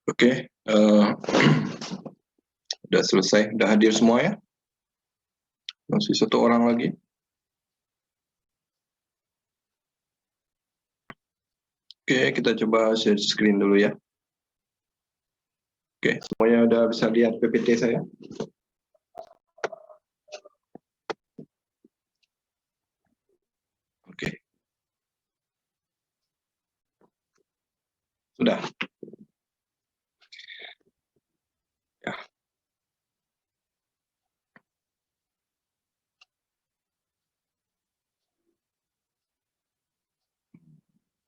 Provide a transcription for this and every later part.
Oke, udah selesai, udah hadir semua ya? Masih satu orang lagi. Oke, kita coba share screen dulu ya. Oke, semuanya udah bisa lihat PPT saya? Oke. Sudah. Ya.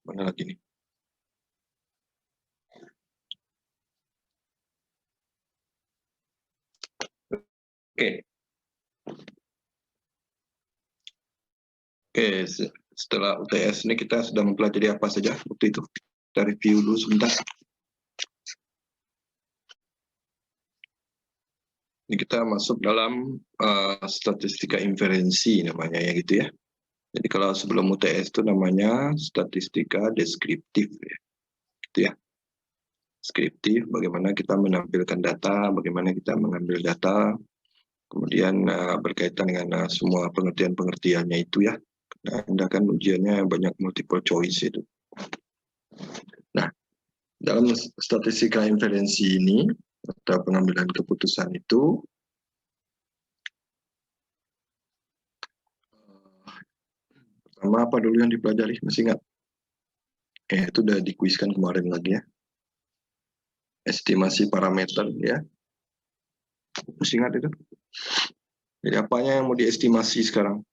Mana lagi nih? Oke. Oke, setelah UTS ini kita sudah mempelajari apa saja waktu itu? Kita review dulu sebentar. Ini kita masuk dalam statistika inferensi namanya ya gitu ya. Jadi kalau sebelum UTS itu namanya statistika deskriptif ya. Gitu ya. Deskriptif, bagaimana kita menampilkan data, bagaimana kita mengambil data, kemudian berkaitan dengan semua pengertian-pengertiannya itu ya. Nah, Anda kan ujiannya banyak multiple choice itu. Nah, dalam statistika inferensi ini, atau pengambilan keputusan itu, pertama apa dulu yang dipelajari? Masih ingat? Itu udah dikuiskan kemarin lagi ya. Estimasi parameter ya. Masih ingat itu? Jadi apanya yang mau diestimasi sekarang?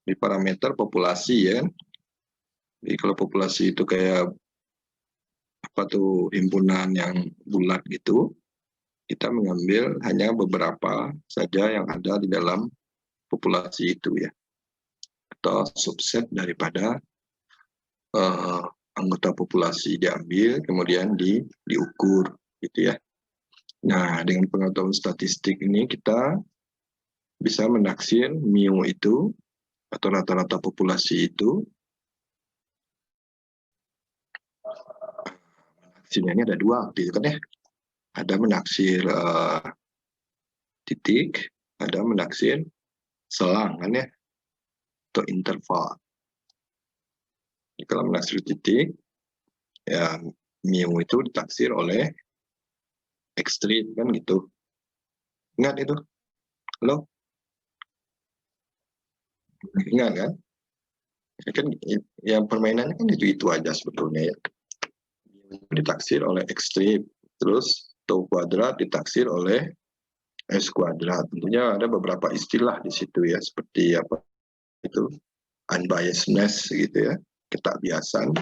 Di parameter populasi ya. Jadi kalau populasi itu kayak apa tuh himpunan yang bulat gitu, kita mengambil hanya beberapa saja yang ada di dalam populasi itu ya, atau subset daripada anggota populasi diambil kemudian diukur gitu ya. Nah, dengan pengetahuan statistik ini kita bisa menaksir mu itu atau rata-rata populasi itu. Menaksirnya ini ada dua gitu kan ya. Ada menaksir titik, ada menaksir selang kan ya, atau interval. Jadi, kalau menaksir titik, ya mu itu ditaksir oleh X-street kan gitu. Ingat itu? Halo? Ingat kan? Ya kan yang permainannya kan itu aja sebetulnya ya. Ditaksir oleh X-strip, terus tau kuadrat ditaksir oleh S kuadrat. Tentunya ada beberapa istilah di situ ya, seperti apa itu unbiasedness gitu ya, ketakbiasan,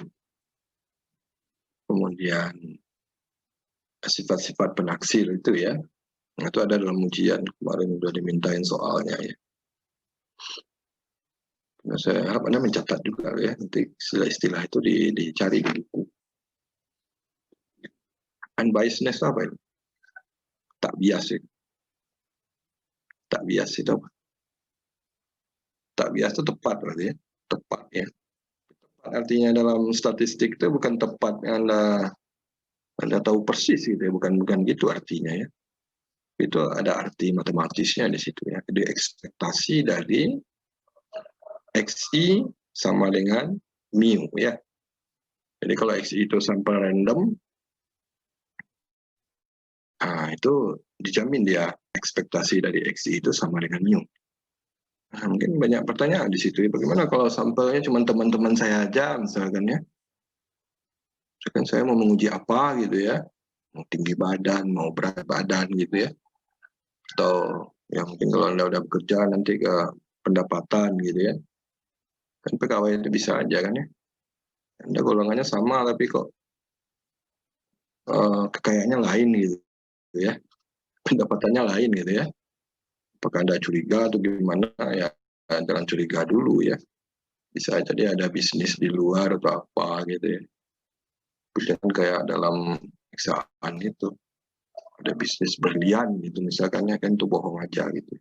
kemudian sifat-sifat penaksir itu ya, Nah, itu ada dalam ujian, kemarin udah dimintain soalnya ya. Nah, saya harap Anda mencatat juga ya, nanti istilah-istilah itu dicari di buku. Unbiasedness apa itu? Tak bias itu. Tak bias itu apa? Tak bias itu tepat berarti ya. Tepat ya. Tepat artinya dalam statistik itu bukan tepat yang Anda tahu persis gitu ya, bukan gitu artinya ya. Itu ada arti matematisnya di situ ya. Jadi ekspektasi dari XI sama dengan mu ya. Jadi kalau XI itu sampel random, nah itu dijamin dia ekspektasi dari XI itu sama dengan mu. Nah, mungkin banyak pertanyaan di situ. Bagaimana kalau sampelnya cuma teman-teman saya aja misalkan ya. Misalkan saya mau menguji apa gitu ya. Mau tinggi badan, mau berat badan gitu ya. Atau ya mungkin kalau Anda udah bekerja nanti ke pendapatan gitu ya. Kan pegawai itu bisa aja kan ya. Anda golongannya sama tapi kok kekayaannya lain gitu ya. Pendapatannya lain gitu ya. Apakah Anda curiga atau gimana ya, jangan curiga dulu ya. Bisa jadi ada bisnis di luar atau apa gitu ya. Kemudian kayak dalam perusahaan itu ada bisnis berlian gitu misalkan ya, kan itu bohong aja gitu.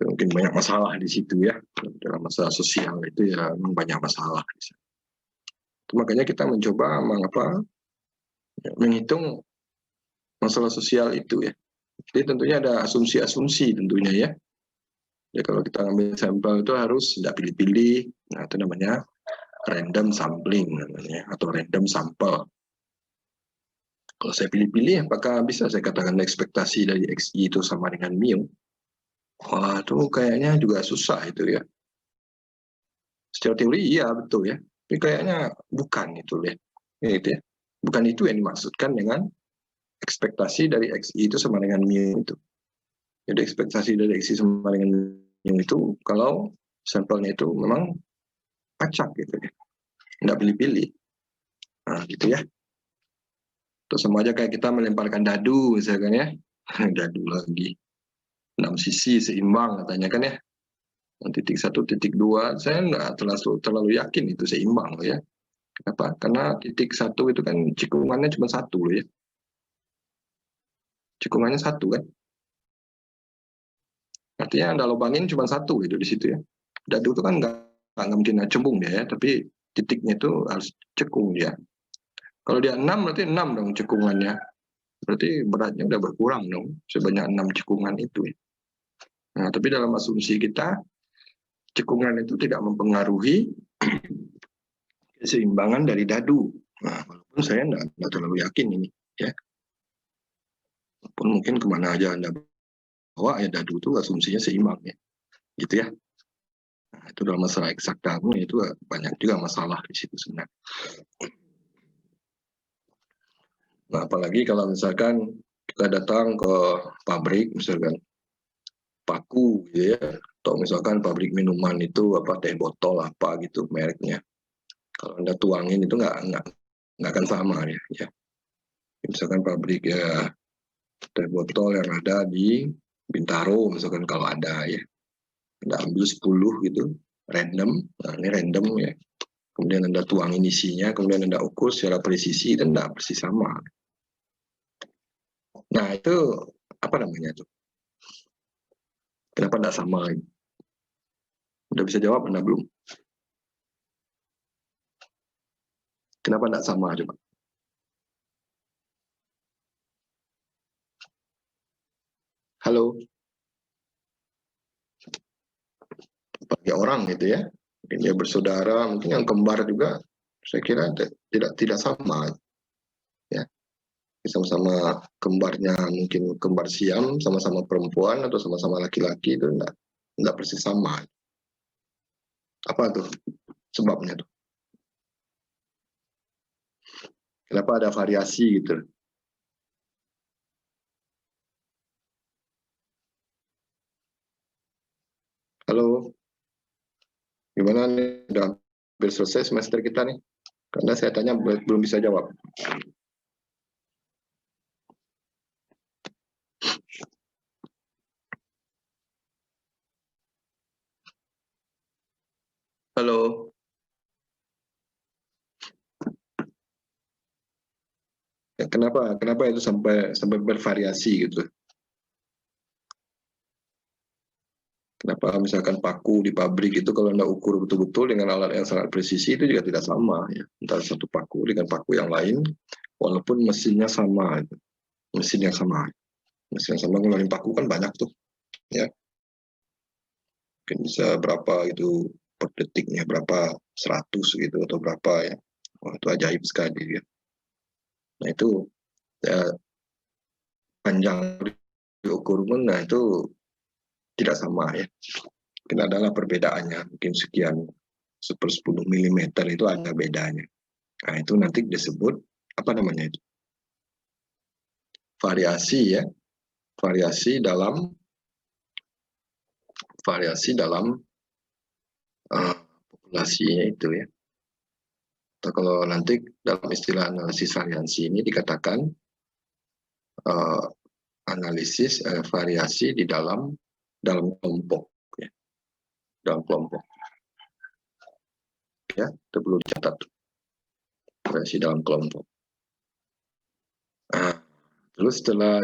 Mungkin banyak masalah di situ ya, dalam masalah sosial itu ya memang banyak masalah. Itu makanya kita mencoba menghitung masalah sosial itu ya. Jadi tentunya ada asumsi-asumsi tentunya ya. Ya kalau kita ambil sampel itu harus tidak pilih-pilih. Nah itu namanya random sampling namanya, atau random sample. Kalau saya pilih-pilih, apakah bisa saya katakan ekspektasi dari XI itu sama dengan mu? Wah, itu kayaknya juga susah itu ya. Secara teori iya betul ya, tapi kayaknya bukan itu ya. Gitu ya. Bukan itu yang dimaksudkan dengan ekspektasi dari XI itu sama dengan mu itu. Jadi ekspektasi dari XI sama dengan mu itu kalau sampelnya itu memang acak gitu ya. Nggak pilih-pilih. Nah gitu ya. Terus sama aja kayak kita melemparkan dadu misalkan ya. Dadu lagi. 6 sisi seimbang katanya kan ya. Titik 1, titik 2, saya nggak terlalu yakin itu seimbang loh ya. Kenapa? Karena titik 1 itu kan cikungannya cuma 1 loh ya. Cikungannya 1 kan. Artinya Anda lubangin cuma 1 gitu di situ ya. Dadu itu kan nggak mungkin cembung dia ya, tapi titiknya itu harus cekung dia. Kalau dia 6 berarti 6 dong cekungannya. Berarti beratnya udah berkurang dong, sebanyak 6 cekungan itu. Nah, tapi dalam asumsi kita, cekungan itu tidak mempengaruhi keseimbangan dari dadu. Nah, walaupun saya nggak terlalu yakin ini, ya. Walaupun mungkin kemana aja Anda bawa, ya dadu itu asumsinya seimbang, ya. Gitu ya. Nah, itu dalam masalah eksak dadu, itu banyak juga masalah di situ sebenarnya. Nah, apalagi kalau misalkan kita datang ke pabrik, misalkan paku gitu ya, atau misalkan pabrik minuman itu apa teh botol apa gitu mereknya. Kalau Anda tuangin itu nggak akan sama ya. Misalkan pabrik ya teh botol yang ada di Bintaro misalkan kalau ada ya. Anda ambil 10 gitu random, nah ini random ya. Kemudian Anda tuangin isinya, kemudian Anda ukur secara presisi dan tidak persis sama. Nah itu apa namanya tuh? Kenapa tidak sama? Udah bisa jawab Anda belum? Kenapa tidak sama coba? Halo? Bagi orang gitu ya, mungkin dia bersaudara, mungkin yang kembar juga, saya kira tidak sama ya. Sama-sama kembarnya mungkin kembar siam, sama-sama perempuan atau sama-sama laki-laki itu enggak persis sama. Apa tuh sebabnya tuh? Kenapa ada variasi gitu? Halo, gimana nih? Udah hampir selesai semester kita nih. Karena saya tanya belum bisa jawab. Kenapa itu sampai bervariasi gitu? Kenapa misalkan paku di pabrik itu kalau Anda ukur betul-betul dengan alat yang sangat presisi itu juga tidak sama ya. Antara satu paku dengan paku yang lain, walaupun mesinnya sama, mesin yang sama. Mesin yang sama ngeluarin paku kan banyak tuh, ya. Mungkin bisa berapa itu per detiknya, berapa 100 gitu atau berapa ya. Wah, itu ajaib sekali ya. Nah itu ya, panjang diukur pun, nah itu tidak sama ya. Mungkin adalah perbedaannya, mungkin sekian 1/10 mm itu ada bedanya. Nah itu nanti disebut apa namanya itu? Variasi ya, variasi dalam populasinya itu ya. Atau kalau nanti dalam istilah analisis variansi ini dikatakan analisis variasi di dalam kelompok ya. Dalam kelompok ya, itu perlu dicatat, variasi dalam kelompok. Nah, terus setelah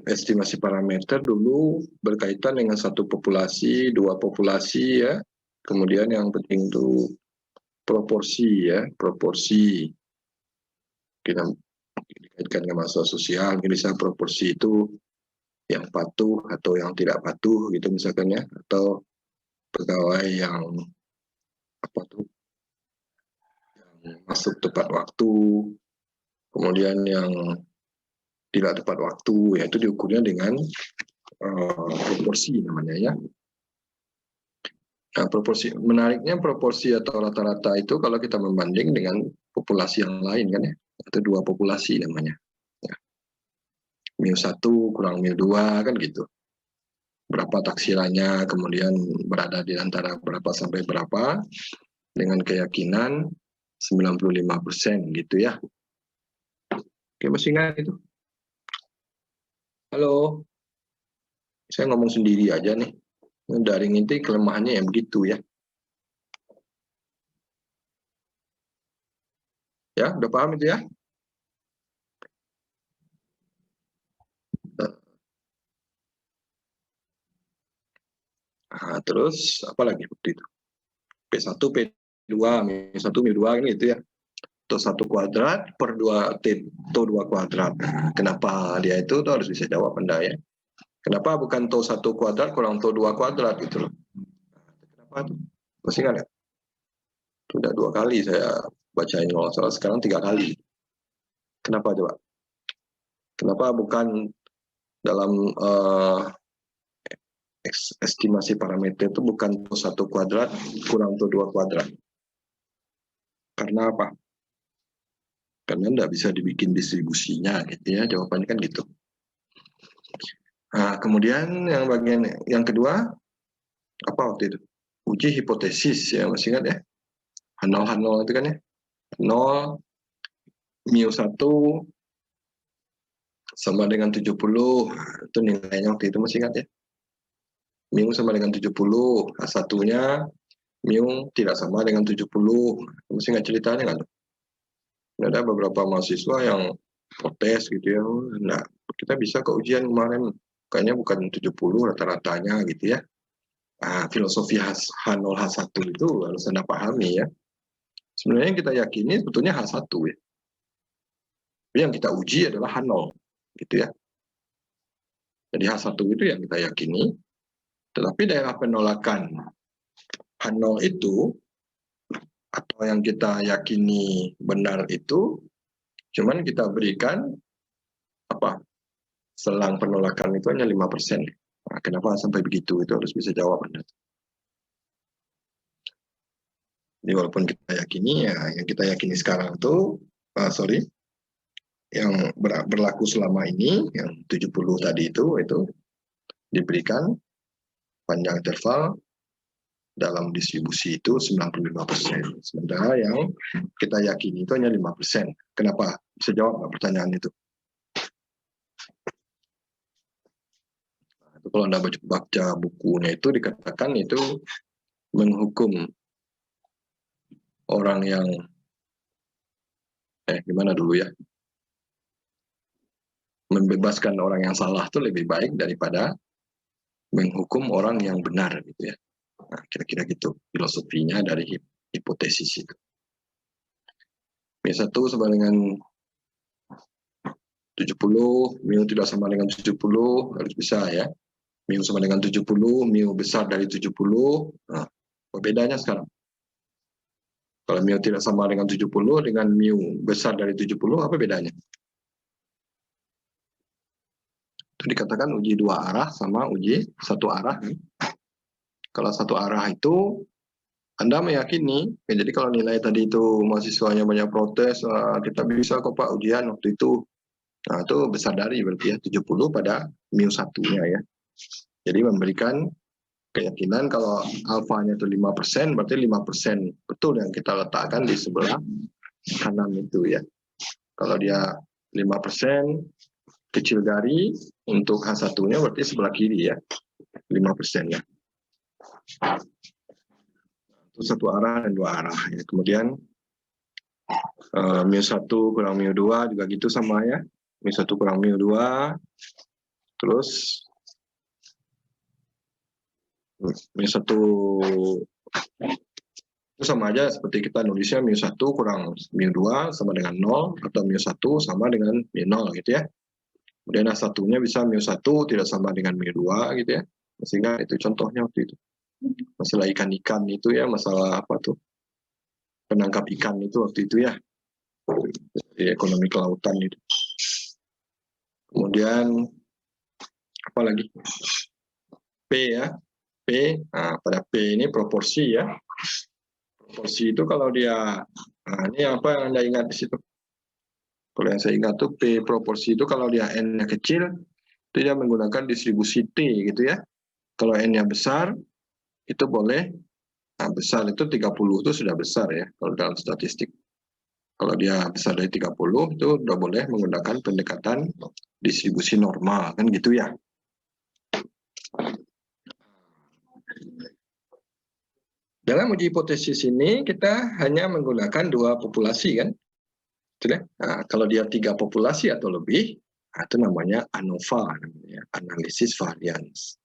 estimasi parameter dulu berkaitan dengan satu populasi, dua populasi ya, kemudian yang penting itu proporsi ya, proporsi kita dikaitkan dengan masalah sosial, misalnya proporsi itu yang patuh atau yang tidak patuh gitu misalkan ya, atau pegawai yang apa tuh yang masuk tepat waktu, kemudian yang tidak tepat waktu, yaitu diukurnya dengan proporsi namanya ya. Nah, menariknya proporsi atau rata-rata itu kalau kita membanding dengan populasi yang lain kan ya, itu dua populasi namanya. Ya. μ1 kurang μ2 kan gitu. Berapa taksirannya, kemudian berada di antara berapa sampai berapa, dengan keyakinan 95% gitu ya. Oke, masih ingat itu? Halo, saya ngomong sendiri aja nih. Daring itu kelemahannya yang begitu ya. Ya, udah paham itu ya? Nah, terus apa lagi waktu itu? P1, P2, M1, M2 kan gitu ya. Tau 1 kuadrat per 2 T, Tau 2 kuadrat. Kenapa dia itu tuh harus bisa jawab Anda ya. Kenapa bukan Tau 1 kuadrat kurang Tau 2 kuadrat gitu loh. Kenapa tuh? Masih kan ya? Sudah 2 kali saya bacain kalau salah, sekarang 3 kali. Kenapa coba? Kenapa bukan dalam estimasi parameter itu bukan Tau 1 kuadrat kurang Tau 2 kuadrat? Karena apa? Karena tidak bisa dibikin distribusinya gitu ya, jawabannya kan gitu. Nah, kemudian yang bagian yang kedua apa waktu itu? Uji hipotesis ya, masih ingat ya? H0 itu kan ya? 0 μ1 sama dengan 70, itu nilainya waktu itu masih ingat ya? Mu sama dengan 70, H1-nya mu tidak sama dengan 70, masih ingat ceritanya kan? Ada beberapa mahasiswa yang protes gitu ya, nah kita bisa ke ujian kemarin, kayaknya bukan 70 rata-ratanya gitu ya. Nah, filosofi H0 H1 itu harus Anda pahami ya. Sebenarnya yang kita yakini sebetulnya H1 ya. Tapi yang kita uji adalah H0 gitu ya. Jadi H1 itu yang kita yakini, tetapi daerah penolakan H0 itu atau yang kita yakini benar itu cuman kita berikan apa? Selang penolakan itu hanya 5%. Nah, kenapa sampai begitu? Itu harus bisa jawab Anda. Jadi walaupun kita yakini ya, yang kita yakini sekarang itu yang berlaku selama ini, yang 70 tadi itu diberikan panjang interval dalam distribusi itu 95%. Sementara yang kita yakini itu hanya 5%. Kenapa? Bisa jawab nggak pertanyaan itu? Nah, itu kalau Anda baca bukunya itu dikatakan itu menghukum orang yang gimana dulu ya? membebaskan orang yang salah itu lebih baik daripada menghukum orang yang benar gitu ya. Nah, kira-kira gitu filosofinya dari hipotesis itu. M1 sama dengan 70, mu tidak sama dengan 70, harus bisa ya. Mu sama dengan 70, mu besar dari 70. Nah, apa bedanya sekarang? Kalau mu tidak sama dengan 70 dengan mu besar dari 70, apa bedanya? Itu dikatakan uji dua arah sama uji satu arah. Kalau satu arah itu Anda meyakini, ya jadi kalau nilai tadi itu mahasiswanya banyak protes, kita bisa kok Pak ujian waktu itu. Nah, itu besar dari berarti ya 70 pada mu satunya ya. Jadi memberikan keyakinan kalau alfanya itu 5%, berarti 5% betul yang kita letakkan di sebelah kanan itu ya. Kalau dia 5% kecil dari untuk H1-nya berarti sebelah kiri ya, 5% ya. Itu satu arah dan dua arah ya. Kemudian mu1 kurang mu2 juga gitu sama ya. mu1 kurang mu2, terus mu1 itu sama aja seperti kita nulisnya mu1 kurang mu2 sama dengan 0, atau mu1 sama dengan mu0 gitu ya. Kemudian H1-nya bisa mu1 tidak sama dengan mu2 gitu ya. Sehingga itu contohnya waktu itu. Masalah ikan-ikan itu ya, masalah apa tuh? Penangkap ikan itu waktu itu ya. Di ekonomi kelautan itu. Kemudian apa lagi? P ya. P, nah pada P ini proporsi ya. Proporsi itu kalau dia, nah ini apa yang Anda ingat di situ? Kalau yang saya ingat tuh P proporsi itu kalau dia N-nya kecil, itu dia menggunakan distribusi T gitu ya. Kalau N-nya besar, itu boleh, nah besar itu 30 itu sudah besar ya, kalau dalam statistik. Kalau dia besar dari 30, itu sudah boleh menggunakan pendekatan distribusi normal, kan gitu ya. Dalam uji hipotesis ini kita hanya menggunakan dua populasi kan, nah, kalau dia 3 populasi atau lebih, nah, itu namanya ANOVA, namanya analisis variance.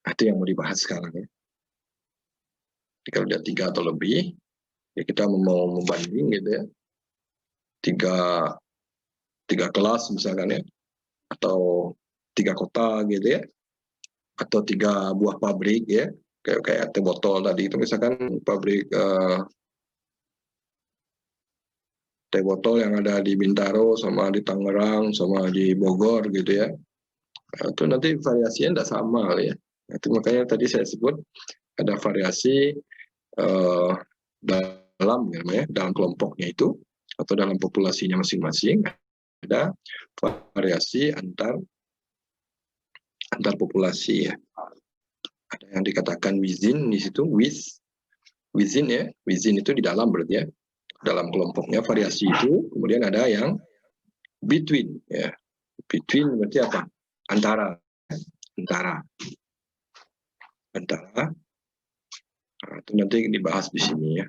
Nah, itu yang mau dibahas sekarang ya. Jadi, kalau dia 3 atau lebih, ya kita mau membanding gitu ya, tiga kelas misalkan ya, atau 3 kota gitu ya, atau 3 buah pabrik ya, kayak teh botol tadi itu misalkan pabrik teh botol yang ada di Bintaro sama di Tangerang sama di Bogor gitu ya. Nah, itu nanti variasinya tidak sama ya. Nah, itu makanya tadi saya sebut ada variasi dalam namanya dalam kelompoknya itu atau dalam populasinya masing-masing, ada variasi antar populasi ya. Ada yang dikatakan within di situ, within ya, within itu di dalam berarti ya, dalam kelompoknya variasi itu. Kemudian ada yang between ya, between berarti apa? Antara. Nah, itu nanti dibahas di sini ya.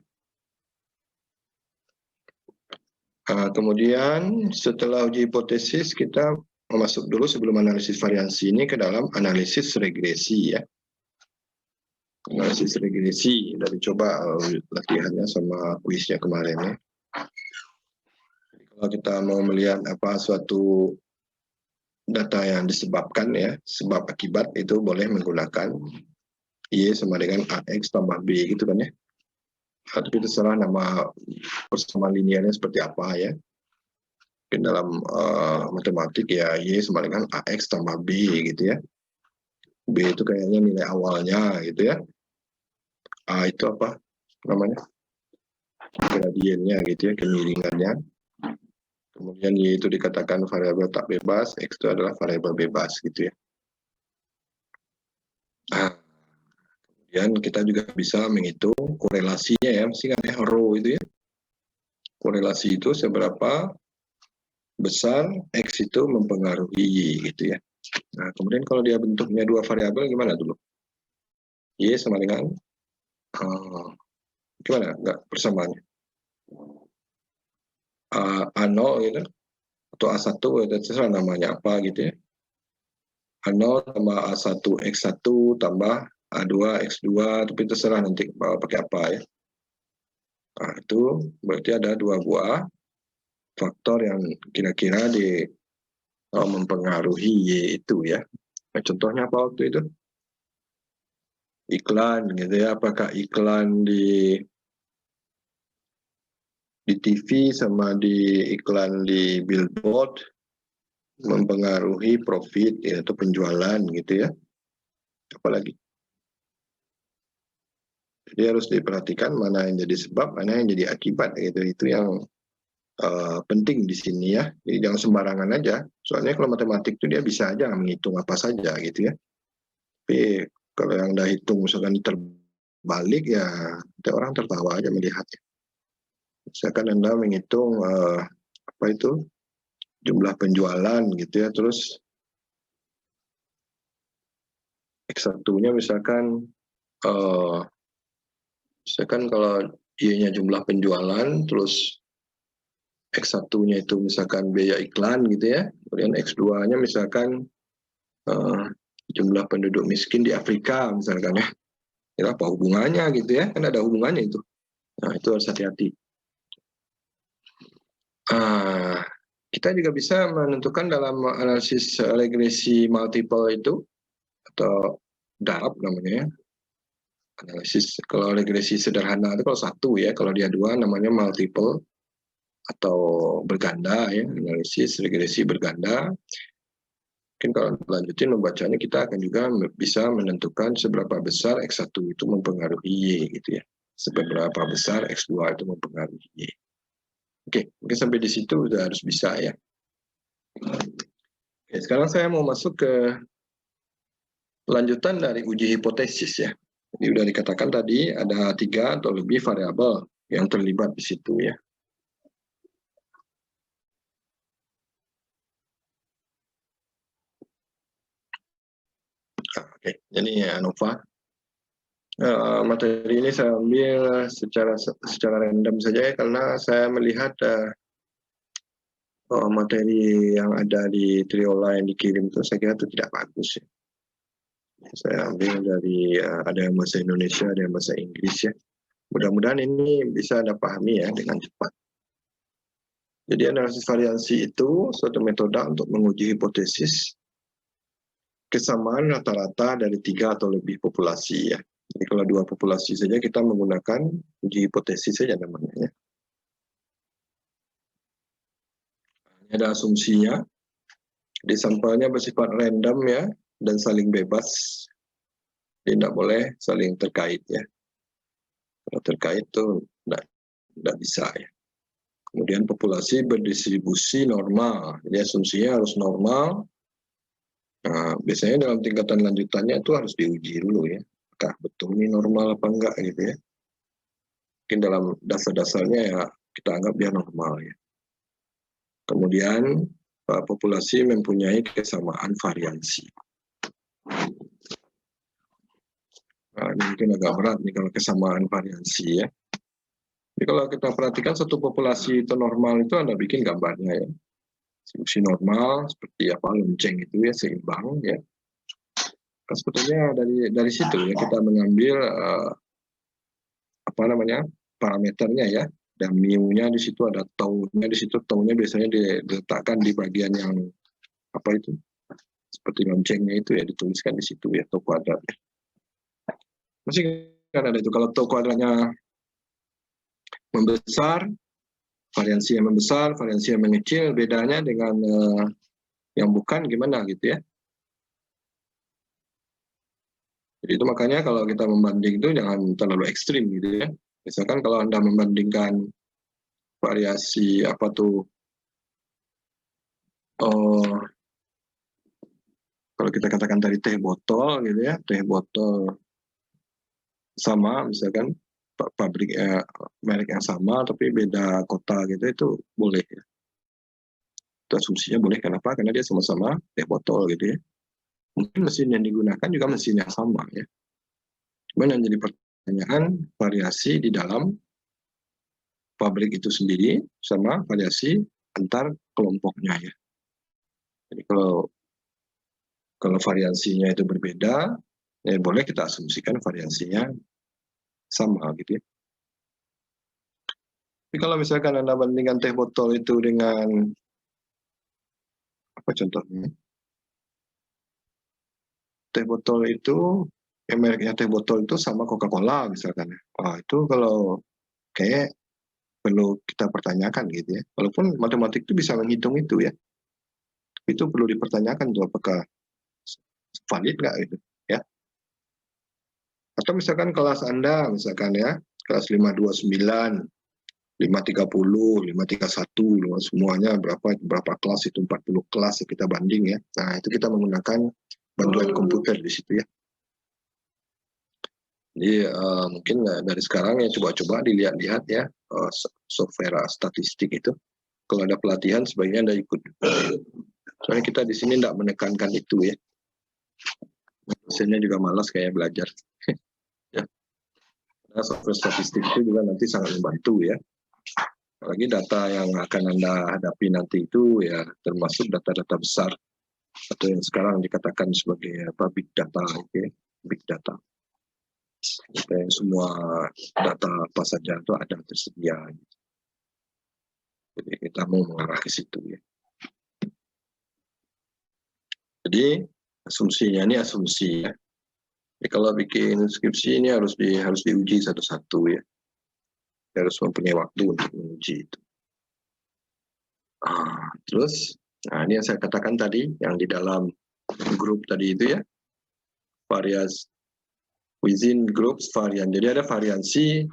Kemudian setelah uji hipotesis kita masuk dulu sebelum analisis variansi ini ke dalam analisis regresi ya. Analisis regresi dari coba latihannya sama kuisnya kemarin ya. Kalau kita mau melihat apa suatu data yang disebabkan ya, sebab akibat itu boleh menggunakan Y sama dengan AX tambah B gitu kan ya. Tapi terserah nama persamaan linearnya seperti apa ya. Mungkin dalam matematik ya Y sama dengan AX tambah B gitu ya. B itu kayaknya nilai awalnya gitu ya. A itu apa namanya? Gradiennya gitu ya, kemiringannya. Kemudian Y itu dikatakan variabel tak bebas, X itu adalah variabel bebas gitu ya. Nah, kemudian kita juga bisa menghitung korelasinya ya, mesti kan ya, rho itu ya. Korelasi itu seberapa besar X itu mempengaruhi Y gitu ya. Nah, kemudian kalau dia bentuknya dua variabel gimana dulu? Y sama dengan gimana? Enggak persamaannya. A0 gitu. atau A1, terserah namanya apa gitu ya. A0 tambah A1 X1 tambah A2 X2, tapi terserah nanti pakai apa ya. Nah, itu berarti ada 2 buah faktor yang kira-kira mempengaruhi Y itu ya. Nah, contohnya apa waktu itu? Iklan gitu ya, apakah iklan di TV sama di iklan di billboard mempengaruhi profit ya, atau penjualan gitu ya. Apalagi. Jadi harus diperhatikan mana yang jadi sebab, mana yang jadi akibat gitu. Itu yang penting di sini ya. Jadi jangan sembarangan aja. Soalnya kalau matematik itu dia bisa aja menghitung apa saja gitu ya. Tapi kalau yang udah hitung misalkan terbalik ya, ada orang tertawa aja melihatnya. Misalkan Anda menghitung apa itu jumlah penjualan gitu ya, terus X1-nya misalkan kalau Y-nya jumlah penjualan, terus X1-nya itu misalkan biaya iklan gitu ya, kemudian X2-nya misalkan jumlah penduduk miskin di Afrika misalkan ya. Ya apa hubungannya gitu ya, kan ada hubungannya itu. Nah itu harus hati-hati. Kita juga bisa menentukan dalam analisis regresi multiple itu, atau DARP namanya ya. Analisis kalau regresi sederhana itu kalau 1 ya, kalau dia 2 namanya multiple atau berganda ya, analisis regresi berganda. Mungkin kalau lanjutin membacanya kita akan juga bisa menentukan seberapa besar X1 itu mempengaruhi Y gitu ya. Seberapa besar X2 itu mempengaruhi Y. Oke, mungkin sampai di situ sudah harus bisa ya. Oke, sekarang saya mau masuk ke lanjutan dari uji hipotesis ya. Jadi sudah dikatakan tadi ada 3 atau lebih variabel yang terlibat di situ ya. Oke, jadi ya Nova. Materi ini saya ambil secara random saja ya, karena saya melihat materi yang ada di Triola yang dikirim itu saya kira itu tidak bagus ya. Saya ambil dari ada yang bahasa Indonesia, ada yang bahasa Inggris ya. Mudah-mudahan ini bisa Anda pahami ya dengan cepat. Jadi analisis variansi itu suatu metode untuk menguji hipotesis kesamaan rata-rata dari 3 atau lebih populasi ya. Jadi kalau 2 populasi saja kita menggunakan uji hipotesis saja namanya ya. Ada asumsinya, di sampelnya bersifat random ya dan saling bebas, jadi tidak boleh saling terkait ya. Kalau terkait itu tidak bisa ya. Kemudian populasi berdistribusi normal, jadi asumsinya harus normal. Nah, biasanya dalam tingkatan lanjutannya itu harus diuji dulu ya, apakah betul ini normal apa enggak gitu ya. Mungkin dalam dasar-dasarnya ya kita anggap dia normal ya. Kemudian populasi mempunyai kesamaan variansi. Nah, ini mungkin agak berat nih kalau kesamaan variansi ya. Jadi kalau kita perhatikan satu populasi itu normal itu Anda bikin gambarnya ya. Distribusi normal seperti apa lonceng itu ya, seimbang ya. Nah, sebetulnya dari situ ya kita mengambil apa namanya parameternya ya. Dan mu-nya di situ ada tau-nya di situ, tau-nya biasanya diletakkan di bagian yang apa itu seperti loncengnya itu ya, dituliskan di situ ya, tau kuadrat ya. Masih kan ada itu, kalau tau kuadratnya membesar, variansi yang membesar, variansi yang mengecil, bedanya dengan yang bukan gimana gitu ya. Jadi itu makanya kalau kita membanding itu jangan terlalu ekstrim gitu ya. Misalkan kalau Anda membandingkan variasi apa tuh, kalau kita katakan dari teh botol gitu ya, teh botol sama misalkan pabrik merek yang sama tapi beda kota gitu, itu boleh ya. Itu asumsinya boleh, kenapa? Karena dia sama-sama teh botol gitu ya. Mungkin mesin yang digunakan juga mesin yang sama ya. Cuman yang jadi pertanyaan variasi di dalam pabrik itu sendiri sama variasi antar kelompoknya ya. Jadi kalau variansinya itu berbeda, ya boleh kita asumsikan variansinya sama gitu ya. Tapi kalau misalkan Anda bandingkan teh botol itu dengan apa contohnya? Teh botol itu, mereknya teh botol itu sama Coca-Cola misalkan. Itu kalau kayak perlu kita pertanyakan gitu ya. Walaupun matematik itu bisa menghitung itu ya. Tapi itu perlu dipertanyakan tuh apakah valid nggak gitu ya. Atau misalkan kelas Anda misalkan ya, kelas 529, 530, 531, semuanya berapa kelas itu 40 kelas ya kita banding ya. Nah, itu kita menggunakan bantuan komputer di situ ya. Jadi mungkin dari sekarang ya coba-coba dilihat-lihat ya software statistik itu. Kalau ada pelatihan sebaiknya Anda ikut. Soalnya kita di sini tidak menekankan itu ya. Dosennya juga malas kayak belajar. Ya. Nah, software statistik itu juga nanti sangat membantu ya. Apalagi data yang akan Anda hadapi nanti itu ya termasuk data-data besar atau yang sekarang dikatakan sebagai big data, okay? Big data. Yang semua data apa saja itu ada tersedia. Jadi kita mau mengarah ke situ ya. Jadi asumsinya ini asumsi ya. Jadi kalau bikin skripsi ini harus diuji satu-satu ya. Harus mempunyai waktu untuk menguji itu. Terus, ini yang saya katakan tadi, yang di dalam grup tadi itu ya, variasi within groups varian. Jadi ada variansi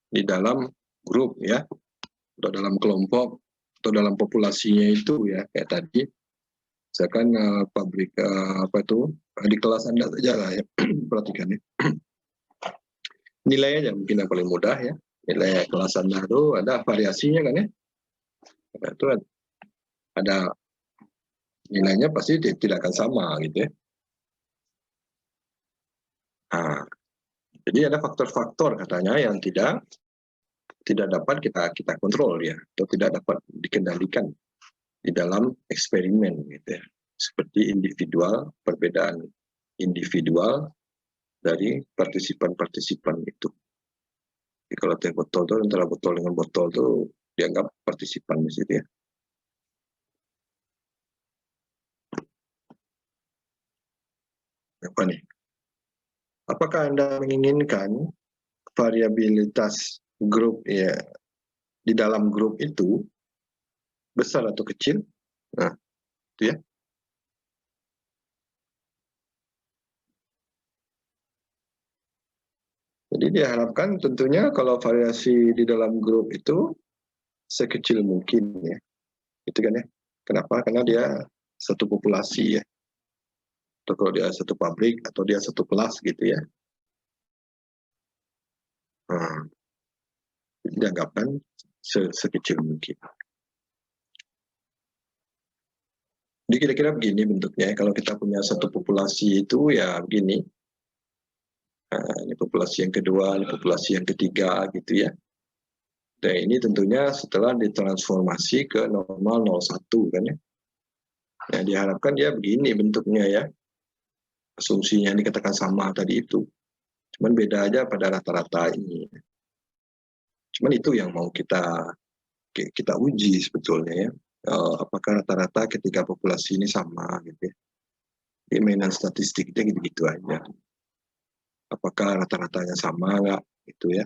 di dalam grup ya, atau dalam kelompok atau dalam populasinya itu ya, kayak tadi. Misalkan pabrik apa itu di kelas Anda saja lah ya, perhatikan ya. Nilai aja mungkin yang paling mudah ya. Nilai kelas Anda itu ada variasinya kan ya. Nah, itu ada nilainya pasti tidak akan sama gitu ya. Nah, jadi ada faktor-faktor katanya yang tidak dapat kita kontrol ya, atau tidak dapat dikendalikan di dalam eksperimen gitu ya. Seperti perbedaan individual dari partisipan-partisipan itu. Jadi kalau teh botol itu antara botol dengan botol itu dianggap partisipan di situ ya. Apa nih? Apakah Anda menginginkan variabilitas grup ya di dalam grup itu besar atau kecil? Nah, itu ya. Jadi diharapkan tentunya kalau variasi di dalam grup itu sekecil mungkin ya. Itu kan ya. Kenapa? Karena dia satu populasi ya. Atau kalau dia satu pabrik atau dia satu kelas gitu ya. Jadi dianggapkan sekecil mungkin. Jadi kira-kira begini bentuknya. Kalau kita punya satu populasi itu ya begini. Ini populasi yang kedua, ini populasi yang ketiga gitu ya. Dan ini tentunya setelah ditransformasi ke normal 01 kan ya. Nah, diharapkan dia begini bentuknya ya. Asumsinya yang dikatakan sama tadi itu. Cuman beda aja pada rata-rata ini. Cuman itu yang mau kita uji sebetulnya ya. Apakah rata-rata ketika populasi ini sama gitu ya. Di mainan statistiknya gitu-gitu aja. Apakah rata-ratanya sama nggak gitu ya.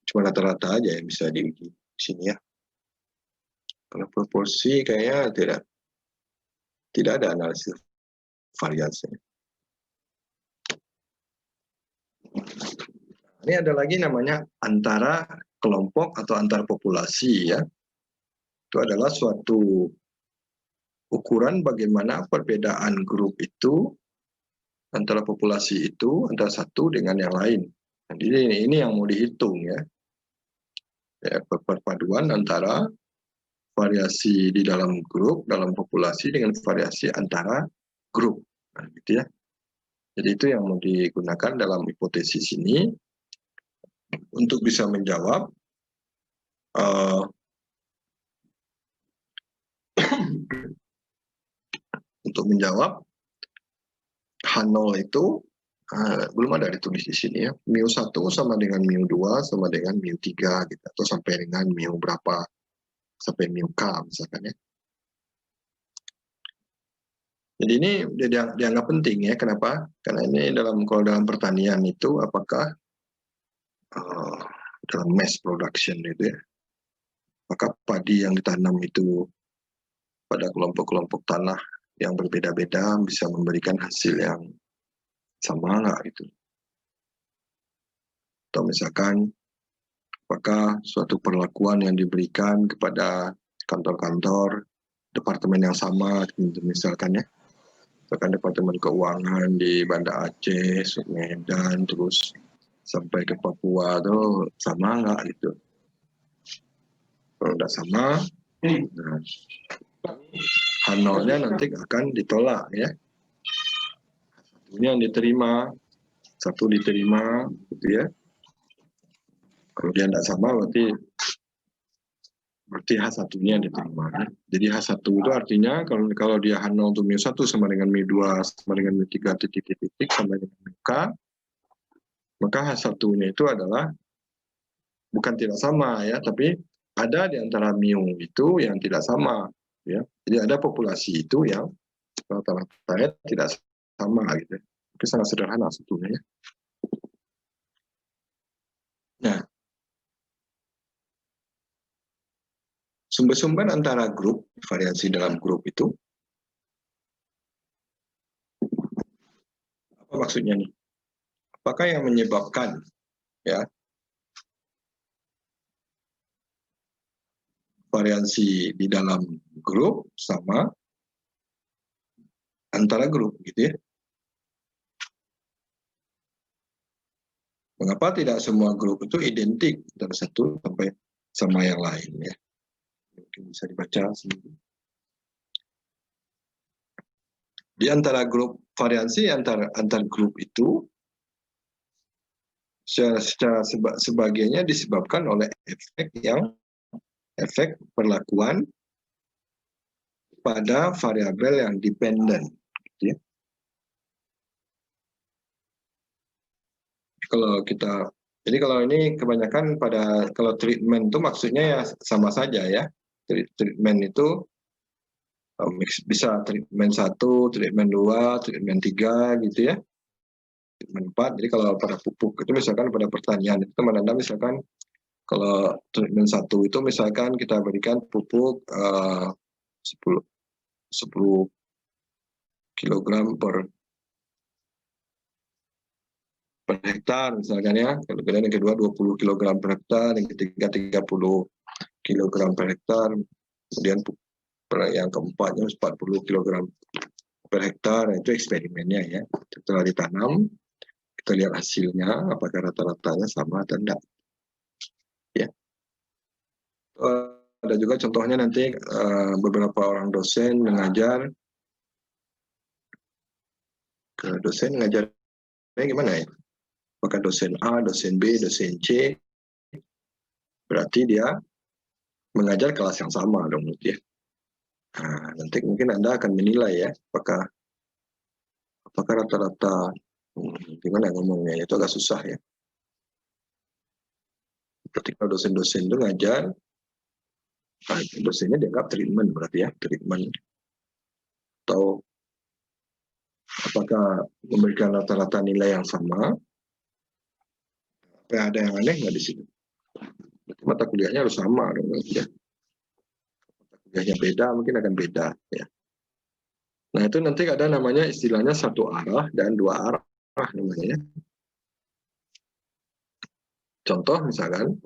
Cuma rata-rata aja yang bisa diuji di sini ya. Kalau proporsi kayaknya tidak ada analisis variasinya. Ini ada lagi namanya antara kelompok atau antar populasi ya. Itu adalah suatu ukuran bagaimana perbedaan grup itu antara populasi itu antara satu dengan yang lain. Jadi ini yang mau dihitung ya. Perpaduan antara variasi di dalam grup, dalam populasi dengan variasi antara grup. Nah, gitu ya. Jadi itu yang mau digunakan dalam hipotesis ini untuk bisa menjawab untuk menjawab H0 itu belum ada ditulis di sini ya. mu1 sama dengan mu2 sama dengan mu3 gitu, atau sampai dengan mu berapa, sampai mu-k misalkan ya. Jadi ini dianggap penting ya. Kenapa? Karena ini kalau dalam pertanian itu apakah dalam mass production itu ya, apakah padi yang ditanam itu pada kelompok-kelompok tanah yang berbeda-beda bisa memberikan hasil yang sama nggak gitu. Atau misalkan apakah suatu perlakuan yang diberikan kepada kantor-kantor departemen yang sama, misalkan ya, misalkan Departemen Keuangan di Banda Aceh, Medan, terus sampai ke Papua tuh sama nggak gitu. Kalau nggak sama, nah, H0-nya nanti akan ditolak ya. Ini yang diterima, satu diterima gitu ya. Kalau dia tidak sama berarti H1-nya yang diterima. Jadi H1 itu artinya kalau dia H0 untuk mu1 sama dengan mu2 sama dengan mu3 titik-titik sama dengan mu-k, maka H1-nya itu adalah bukan tidak sama ya, tapi ada di antara mu itu yang tidak sama ya. Jadi ada populasi itu yang rata-ratanya tidak sama gitu. Itu sangat sederhana sebetulnya ya. Nah, sumber-sumber antara grup, variasi dalam grup itu, apa maksudnya nih? Apakah yang menyebabkan ya variasi di dalam grup sama antara grup gitu ya? Mengapa tidak semua grup itu identik dari satu sampai sama yang lain ya? Mungkin bisa dibaca sendiri. Di antara grup, variasi antar grup itu secara sebagiannya disebabkan oleh efek perlakuan pada variabel yang dependen gitu ya. Jadi kalau ini kebanyakan kalau treatment itu maksudnya ya sama saja ya. Treatment itu bisa treatment 1, treatment 2, treatment 3 gitu ya. Treatment 4, jadi kalau pada pupuk itu misalkan pada pertanian itu menanam misalkan kalau treatment 1 itu misalkan kita berikan pupuk 10 kg per hektar misalkan ya. Kemudian yang kedua 20 kg per hektar, yang ketiga 30 kg per hektar, kemudian yang keempatnya 40 kg per hektar. Itu eksperimennya ya. Setelah ditanam, kita lihat hasilnya apakah rata-ratanya sama atau enggak. Ya. Ada juga contohnya nanti beberapa orang dosen mengajar ngajarnya gimana ya? Apakah dosen A, dosen B, dosen C, berarti dia mengajar kelas yang sama dong ya. Nah, nanti mungkin Anda akan menilai ya, apakah rata-rata gimana ngomongnya, itu agak susah ya. Ketika dosen-dosen itu ngajar, dosennya dianggap treatment berarti ya, treatment. Atau apakah memberikan rata-rata nilai yang sama? Apa ada yang aneh nggak di sini? Mata kuliahnya harus sama dong ya. Mata kuliahnya beda, mungkin akan beda ya. Nah itu nanti ada namanya istilahnya satu arah dan dua arah namanya. Contoh misalkan,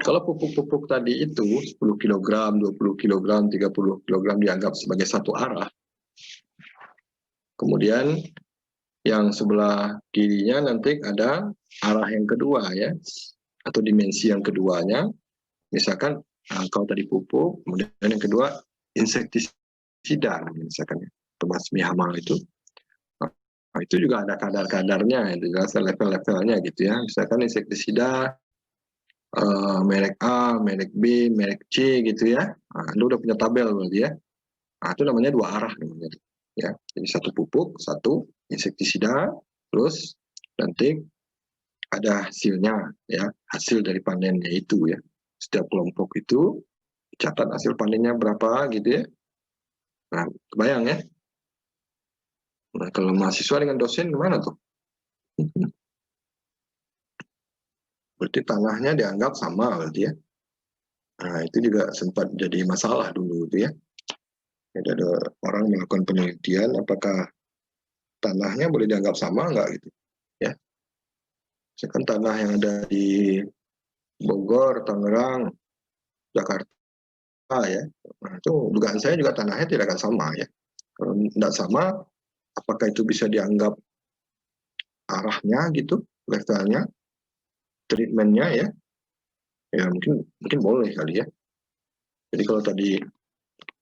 kalau pupuk-pupuk tadi itu 10 kg, 20 kg, 30 kg dianggap sebagai satu arah. Kemudian yang sebelah kirinya nanti ada arah yang kedua ya, atau dimensi yang keduanya. Misalkan kalau tadi pupuk, kemudian yang kedua insektisida misalkan ya, pembasmi hama itu. Nah, itu juga ada kadar-kadarnya, itu jelas level-levelnya gitu ya. Misalkan insektisida merek A, merek B, merek C gitu ya. Nah, Anda udah punya tabel berarti ya. Nah, itu namanya dua arah namanya. ya. Jadi satu pupuk, satu insektisida, terus nanti ada hasilnya, ya, hasil dari panennya itu, ya. Setiap kelompok itu catat hasil panennya berapa gitu ya. Nah, kebayang ya. Nah, kalau mahasiswa dengan dosen gimana tuh? Berarti tanahnya dianggap sama berarti ya. Nah, itu juga sempat jadi masalah dulu itu ya. Jadi ada orang melakukan penelitian apakah tanahnya boleh dianggap sama nggak gitu ya. Misalkan tanah yang ada di Bogor, Tangerang, Jakarta ya. Nah, itu dugaan saya juga tanahnya tidak akan sama ya. Kalau tidak sama, apakah itu bisa dianggap arahnya gitu, levelnya, treatmentnya ya? Ya mungkin boleh kali ya. Jadi kalau tadi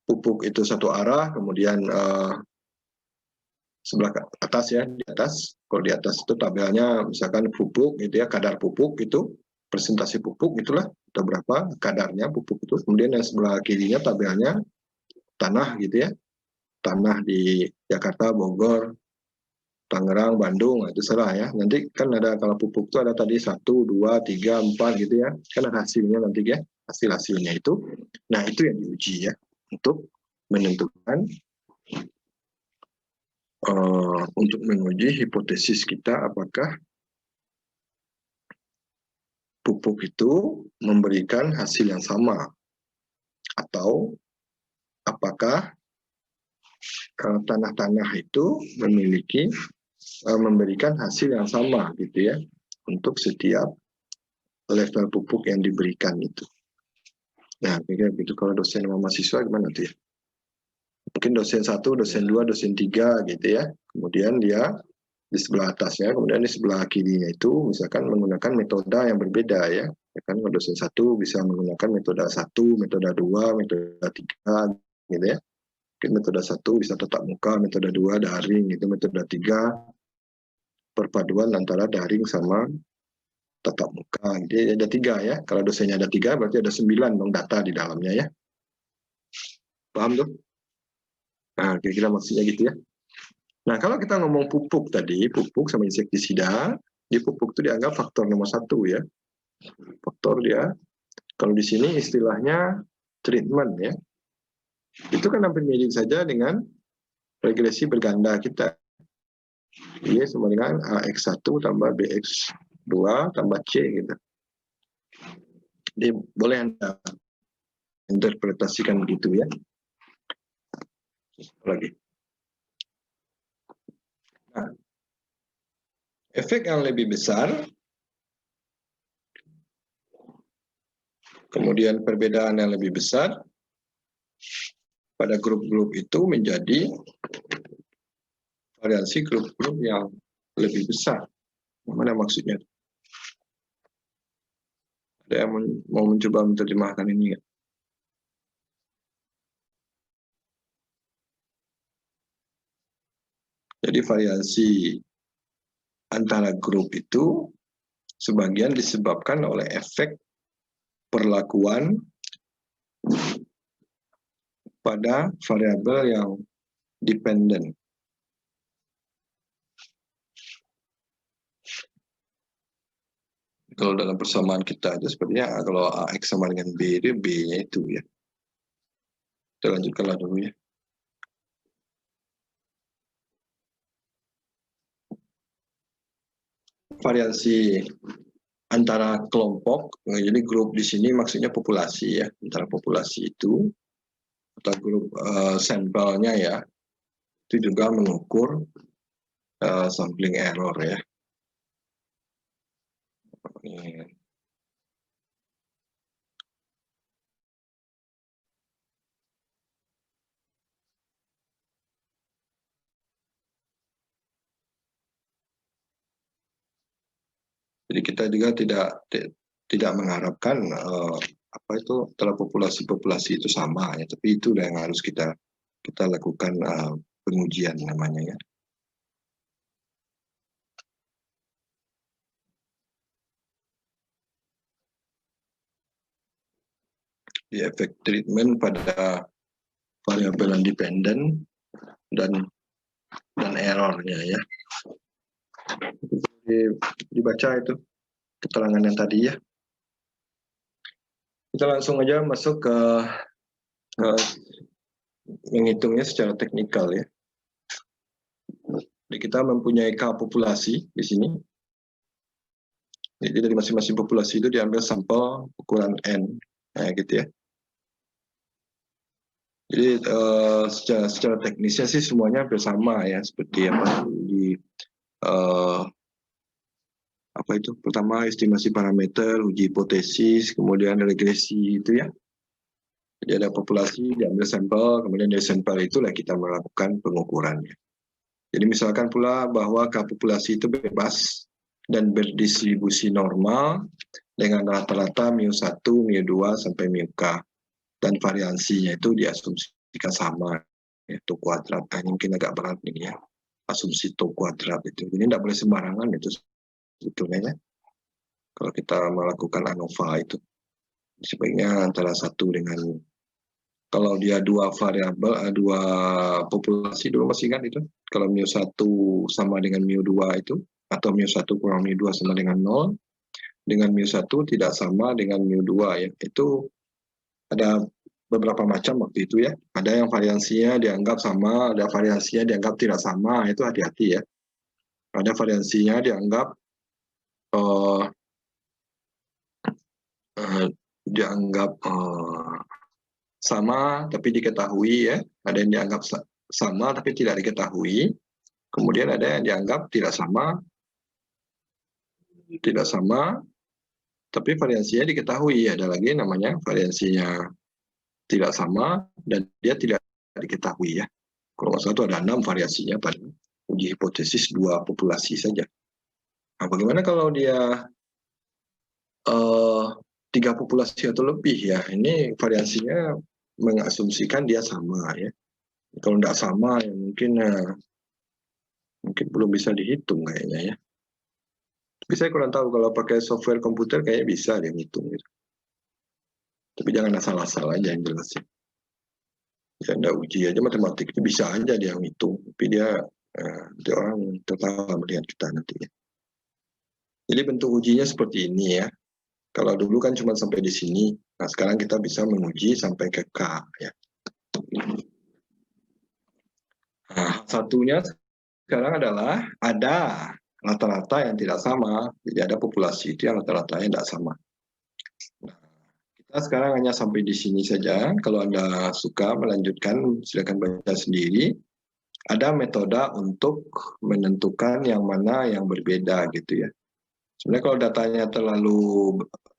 pupuk itu satu arah, kemudian sebelah atas ya, di atas. Kalau di atas itu tabelnya misalkan pupuk gitu ya, kadar pupuk itu, presentasi pupuk itulah, atau berapa kadarnya pupuk itu. Kemudian yang sebelah kirinya tabelnya tanah gitu ya. Tanah di Jakarta, Bogor, Tangerang, Bandung, itu salah ya. Nanti kan ada kalau pupuk itu ada tadi 1, 2, 3, 4 gitu ya. Kan ada hasilnya nanti ya, hasil-hasilnya itu. Nah itu yang diuji ya, untuk menentukan untuk menguji hipotesis kita apakah pupuk itu memberikan hasil yang sama atau apakah tanah-tanah itu memiliki memberikan hasil yang sama gitu ya untuk setiap level pupuk yang diberikan itu. Nah, kira gitu. Kalau dosen sama mahasiswa gimana tuh ya? Mungkin dosen 1, dosen 2, dosen 3 gitu ya. Kemudian dia di sebelah atasnya, kemudian di sebelah kirinya itu misalkan menggunakan metode yang berbeda ya. Kan dosen 1 bisa menggunakan metode 1, metode 2, metode 3 gitu ya. Mungkin metode 1 bisa tatap muka, metode 2 daring gitu, metode 3 perpaduan antara daring sama tatap muka. Jadi ada 3 ya. Kalau dosennya ada 3 berarti ada 9 dong data di dalamnya ya. Paham tuh? Nah, kira-kira maksudnya gitu ya. Nah, kalau kita ngomong pupuk tadi, pupuk sama insektisida, di pupuk itu dianggap faktor nomor 1 ya. Faktor dia, kalau di sini istilahnya treatment ya. Itu kan hampir mirip saja dengan regresi berganda kita. Y sama dengan AX1 tambah BX2 tambah C gitu. Jadi boleh Anda interpretasikan begitu ya. Lagi. Nah, efek yang lebih besar, kemudian perbedaan yang lebih besar pada grup-grup itu menjadi variasi grup-grup yang lebih besar. Mana maksudnya? Ada yang mau mencoba menerjemahkan ini? Jadi variasi antara grup itu sebagian disebabkan oleh efek perlakuan pada variabel yang dependen. Kalau dalam persamaan kita itu sepertinya kalau AX sama dengan B itu B-nya itu ya. Kita lanjutkanlah dulu ya. Variasi antara kelompok, jadi grup di sini maksudnya populasi ya, antara populasi itu atau grup sampelnya ya, itu juga mengukur sampling error ya. Jadi kita juga tidak mengharapkan apa itu telah populasi itu sama ya, tapi itu yang harus kita lakukan pengujian namanya ya. Di efek treatment pada variabel independen dan dan errornya ya. Dibaca itu keterangan yang tadi ya. Kita langsung aja masuk ke menghitungnya secara teknikal ya. Jadi kita mempunyai K populasi di sini. Jadi dari masing-masing populasi itu diambil sampel ukuran N, nah, gitu ya. Jadi secara teknisnya sih semuanya hampir sama ya, seperti apa di apa itu pertama estimasi parameter, uji hipotesis, kemudian regresi itu ya. Jadi ada populasi, diambil sampel, kemudian dari sampel itulah kita melakukan pengukurannya. Jadi misalkan pula bahwa K populasi itu bebas dan berdistribusi normal dengan rata-rata mu1, mu2 sampai mu-K, dan variansinya itu diasumsikan sama, yaitu kuadrat. Ini mungkin agak berat nih ya, asumsi tau kuadrat itu. Ini tidak boleh sembarangan itu sebetulnya ya. Kalau kita melakukan ANOVA itu sebaiknya antara satu dengan, kalau dia dua variabel, dua populasi dulu masih ingat itu, kalau mu1 sama dengan mu2 itu, atau mu1 kurang mu2 sama dengan 0, dengan mu1 tidak sama dengan mu2 ya. Itu ada beberapa macam waktu itu ya. Ada yang variansinya dianggap sama, ada variansinya dianggap tidak sama, itu hati-hati ya. Ada variansinya dianggap sama tapi diketahui ya. Ada yang dianggap sama tapi tidak diketahui. Kemudian ada yang dianggap tidak sama tapi variansinya diketahui. Ada lagi namanya variansinya tidak sama dan dia tidak diketahui ya. Kalau nggak salah itu ada 6 variasinya pada uji hipotesis 2 populasi saja. Nah, bagaimana kalau dia 3 populasi atau lebih ya? Ini variasinya mengasumsikan dia sama ya. Kalau tidak sama ya mungkin belum bisa dihitung kayaknya ya. Tapi saya kurang tahu, kalau pakai software komputer kayaknya bisa dia ngitung gitu. Tapi jangan asal-asal aja yang jelasin. Ya enggak uji aja matematik itu bisa aja dia ngitung, tapi dia orang tertawa melihat kita nanti ya. Jadi bentuk ujinya seperti ini ya. Kalau dulu kan cuma sampai di sini. Nah, sekarang kita bisa menguji sampai ke K ya. Nah, satunya sekarang adalah ada rata-rata yang tidak sama. Jadi ada populasi itu yang rata-ratanya tidak sama. Nah, kita sekarang hanya sampai di sini saja. Kalau Anda suka melanjutkan, silakan baca sendiri. Ada metode untuk menentukan yang mana yang berbeda gitu ya. Sebenarnya kalau datanya terlalu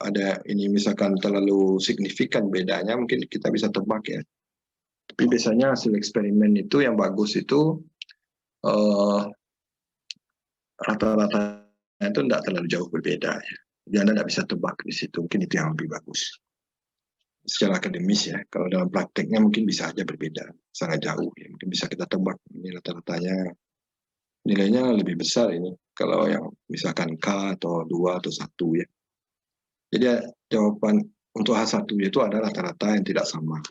ada ini misalkan terlalu signifikan bedanya, mungkin kita bisa tebak ya. Tapi biasanya hasil eksperimen itu yang bagus itu rata-ratanya itu tidak terlalu jauh berbeda ya. Jadi Anda tidak bisa tebak di situ, mungkin itu yang lebih bagus. Secara akademis ya, kalau dalam prakteknya mungkin bisa aja berbeda, sangat jauh ya. Mungkin bisa kita tebak ini rata-ratanya nilainya lebih besar ini kalau yang misalkan K atau 2 atau 1 ya. Jadi jawaban untuk H1 itu ada rata-rata yang tidak sama.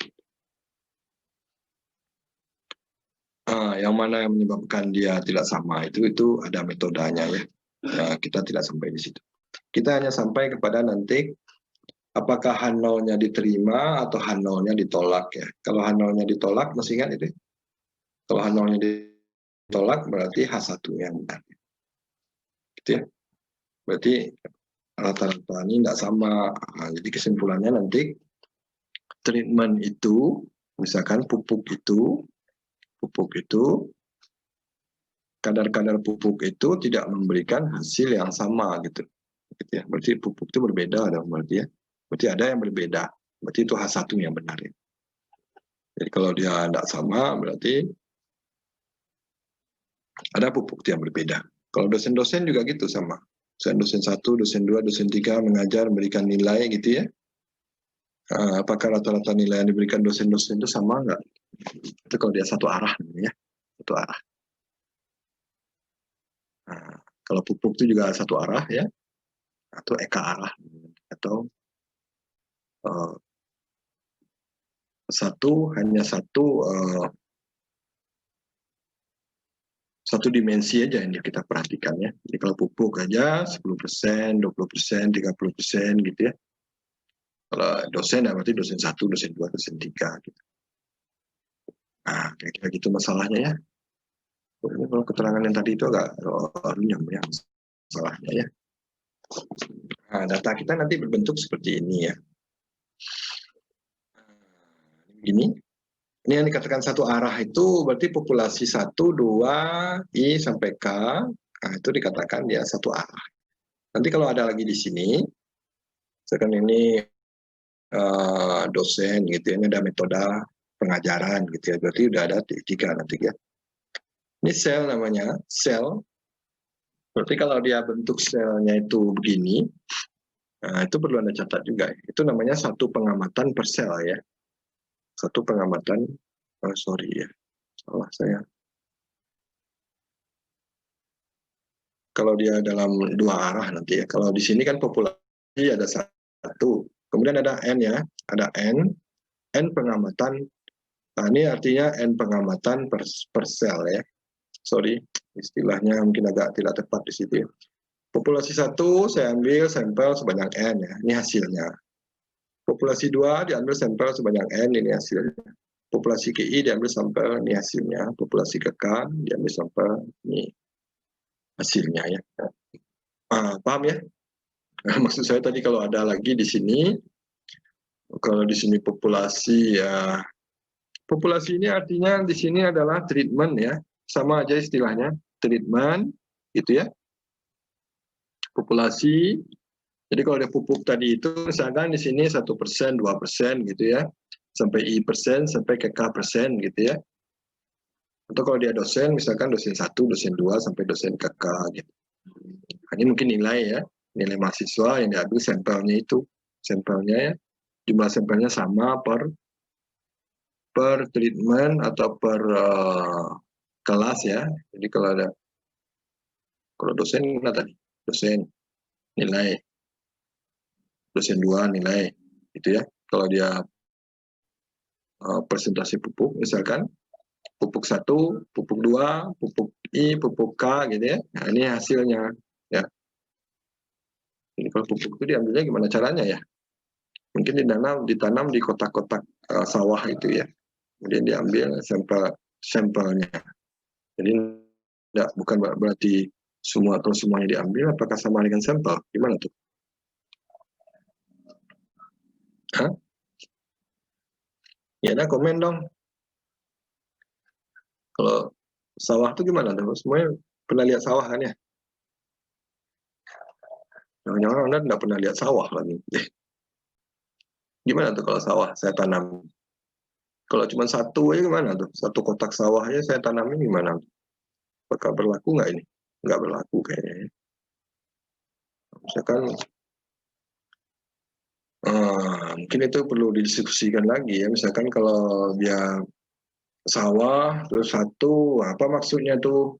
Nah, yang mana yang menyebabkan dia tidak sama itu ada metodenya ya. Nah, kita tidak sampai di situ. Kita hanya sampai kepada nanti apakah H0-nya diterima atau H0-nya ditolak ya. Kalau H0-nya ditolak, masih ingat itu? Kalau H0-nya ditolak berarti H1-nya yang benar. Gitu ya. Berarti rata-rata ini tidak sama. Nah, jadi kesimpulannya nanti treatment itu, misalkan pupuk itu kadar-kadar pupuk itu tidak memberikan hasil yang sama gitu ya. Berarti pupuk itu berbeda dong berarti ya. Berarti ada yang berbeda. Berarti itu H1 yang benar ya. Jadi kalau dia tidak sama berarti ada pupuk yang berbeda. Kalau dosen-dosen juga gitu sama. Dosen 1, dosen 2, dosen 3 mengajar memberikan nilai gitu ya. Apakah rata-rata nilai yang diberikan dosen-dosen itu sama enggak? Itu kalau dia satu arah ya. Satu arah. Nah, kalau pupuk itu juga satu arah ya. Atau eka arah atau hanya satu satu dimensi aja yang kita perhatikan ya. Jadi kalau pupuk aja 10%, 20%, 30% gitu ya. Kalau dosen berarti dosen 1, dosen 2, dosen 3 gitu. Nah, kira-kira gitu masalahnya ya. Kalau keterangan yang tadi itu agak runyam ya masalahnya ya. Nah, data kita nanti berbentuk seperti ini ya. Ini yang dikatakan satu arah itu berarti populasi 1, 2, I sampai K. Nah, itu dikatakan dia satu arah. Nanti kalau ada lagi di sini, misalkan ini dosen gitu ya, ini ada metode pengajaran gitu ya, berarti udah ada 3 nanti ya. Ini sel namanya, sel. Berarti kalau dia bentuk selnya itu begini, nah itu perlu Anda catat juga. Itu namanya satu pengamatan per sel ya. Satu pengamatan, sorry ya, salah saya. Kalau dia dalam 2 arah nanti ya. Kalau di sini kan populasi ada 1, kemudian ada N ya, ada N pengamatan. Nah ini artinya N pengamatan per sel ya. Sorry, istilahnya mungkin agak tidak tepat di situ ya. Populasi 1 saya ambil sampel sebanyak N ya, ini hasilnya. Populasi 2 diambil sampel sebanyak N, ini hasilnya. Populasi KI diambil sampel, ini hasilnya. Populasi KK diambil sampel, ini hasilnya ya. Paham ya? Maksud saya tadi kalau ada lagi di sini, kalau di sini populasi ya, populasi ini artinya di sini adalah treatment ya, sama aja istilahnya, treatment gitu ya. Populasi. Jadi kalau ada pupuk tadi itu, misalkan di sini 1%, 2% gitu ya, sampai I persen, sampai ke K persen gitu ya. Atau kalau dia dosen, misalkan dosen 1, dosen 2, sampai dosen ke K gitu. Nah, ini mungkin nilai ya, nilai mahasiswa yang diambil sampelnya itu. Sampelnya ya, jumlah sampelnya sama per treatment atau per kelas ya. Jadi kalau dosen mana tadi? Dosen nilai, dosen 2 nilai gitu ya. Kalau dia presentasi pupuk misalkan pupuk 1, pupuk 2, pupuk I, pupuk K gitu ya. Nah, ini hasilnya ya. Ini kalau pupuk itu diambilnya gimana caranya ya? Mungkin ditanam di kotak-kotak sawah itu ya. Kemudian diambil sampelnya. Jadi bukan berarti semuanya diambil, apakah sama dengan sampel? Gimana tuh? Hah? Ya, ada komen dong. Kalau sawah tuh gimana tuh? Semuanya pernah lihat sawah kan ya? Jangan-jangan Anda tidak pernah lihat sawah lagi. Gimana tuh kalau sawah saya tanam? Kalau cuma satu aja gimana tuh? Satu kotak sawah aja saya tanamin gimana? Apakah berlaku nggak ini? Nggak berlaku kayaknya. Misalkan mungkin itu perlu didiskusikan lagi ya. Misalkan kalau dia sawah terus satu, apa maksudnya tuh?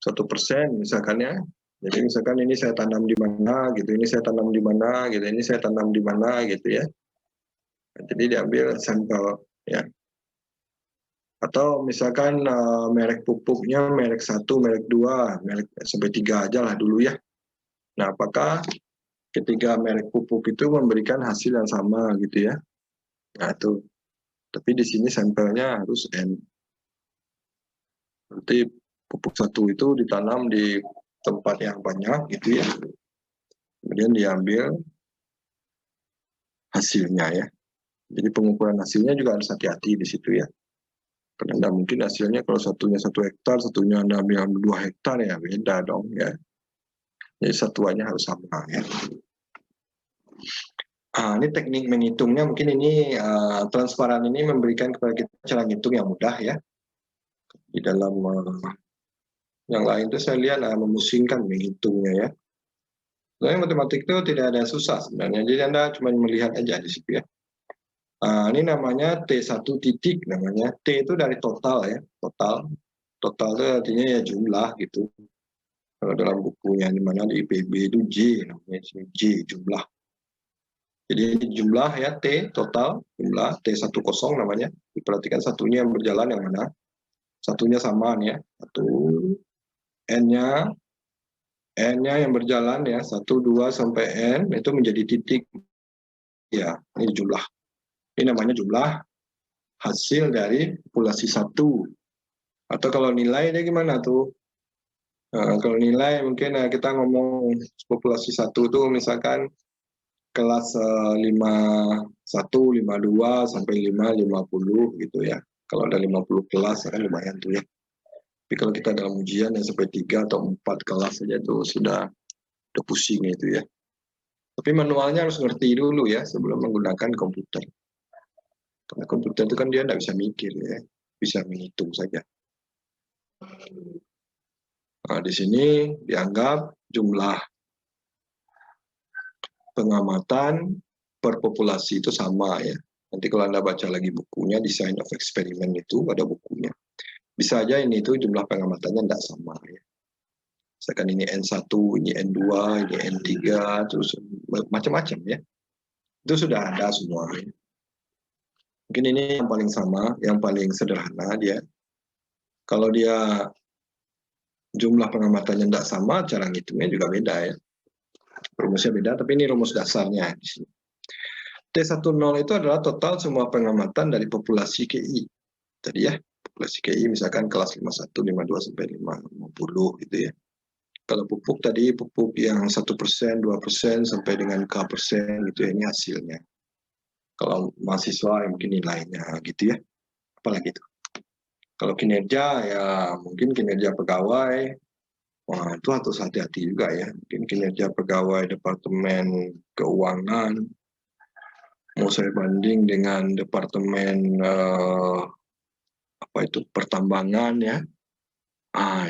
1% misalkan ya. Jadi misalkan ini saya tanam di mana gitu, ini saya tanam di mana gitu, ini saya tanam di mana gitu ya. Jadi diambil sampel ya. Atau misalkan merek pupuknya merek 1, merek 2, merek sampai 3 aja lah dulu ya. Nah, apakah ketiga merek pupuk itu memberikan hasil yang sama gitu ya? Nah, itu. Tapi di sini sampelnya harus N. Berarti pupuk 1 itu ditanam di tempat yang banyak gitu ya. Kemudian diambil hasilnya ya. Jadi pengukuran hasilnya juga harus hati-hati di situ ya. Karena tidak mungkin hasilnya kalau satunya 1 hektar, satunya Anda ambil 2 hektar ya beda dong ya. Jadi satuannya harus sama ya. Ini teknik menghitungnya mungkin ini transparan ini memberikan kepada kita cara ngitung yang mudah ya. Di dalam yang lain itu saya lihat memusingkan menghitungnya ya. Sebenarnya matematik itu tidak ada susah sebenarnya. Jadi Anda cuma melihat aja di situ ya. Ini namanya T1 titik namanya. T itu dari total ya, total. Total itu artinya ya jumlah gitu. Kalau dalam bukunya di mana di IPB itu J namanya, J jumlah. Jadi jumlah ya T total, jumlah T10 namanya. Diperhatikan satunya yang berjalan yang mana. Satunya sama nih ya. Satu, N-nya yang berjalan ya, 1, 2 sampai N, itu menjadi titik. Ya, ini jumlah. Ini namanya jumlah hasil dari populasi 1. Atau kalau nilai dia gimana tuh? Kalau nilai mungkin kita ngomong populasi 1 tuh misalkan kelas 51, 52 sampai 5, 50 gitu ya. Kalau ada 50 kelas kan lumayan tuh ya. Tapi kalau kita dalam ujian yang sampai 3 atau 4 kelas saja tuh sudah pusing itu ya. Tapi manualnya harus ngerti dulu ya sebelum menggunakan komputer. Karena komputer itu kan dia tidak bisa mikir ya, bisa menghitung saja. Nah, di sini dianggap jumlah pengamatan per populasi itu sama ya. Nanti kalau Anda baca lagi bukunya, Design of Experiment itu ada bukunya. Bisa aja ini itu jumlah pengamatannya tidak sama ya. Misalkan ini N1, ini N2, ini N3, terus macam-macam ya. Itu sudah ada semua. Ya. Mungkin ini yang paling sama, yang paling sederhana dia. Kalau dia jumlah pengamatannya tidak sama, cara ngitungnya juga beda ya. Rumusnya beda, tapi ini rumus dasarnya di sini. T10 itu adalah total semua pengamatan dari populasi KI. Tadi ya, populasi KI misalkan kelas 51, 52 sampai 50 gitu ya. Kalau pupuk tadi pupuk yang 1%, 2% sampai dengan K% gitu ya, ini hasilnya. Kalau mahasiswa mungkin nilainya gitu ya. Apalagi itu. Kalau kinerja ya mungkin kinerja pegawai. Wah, itu harus hati-hati juga ya. Mungkin kinerja pegawai Departemen Keuangan mau saya banding dengan Departemen pertambangan ya.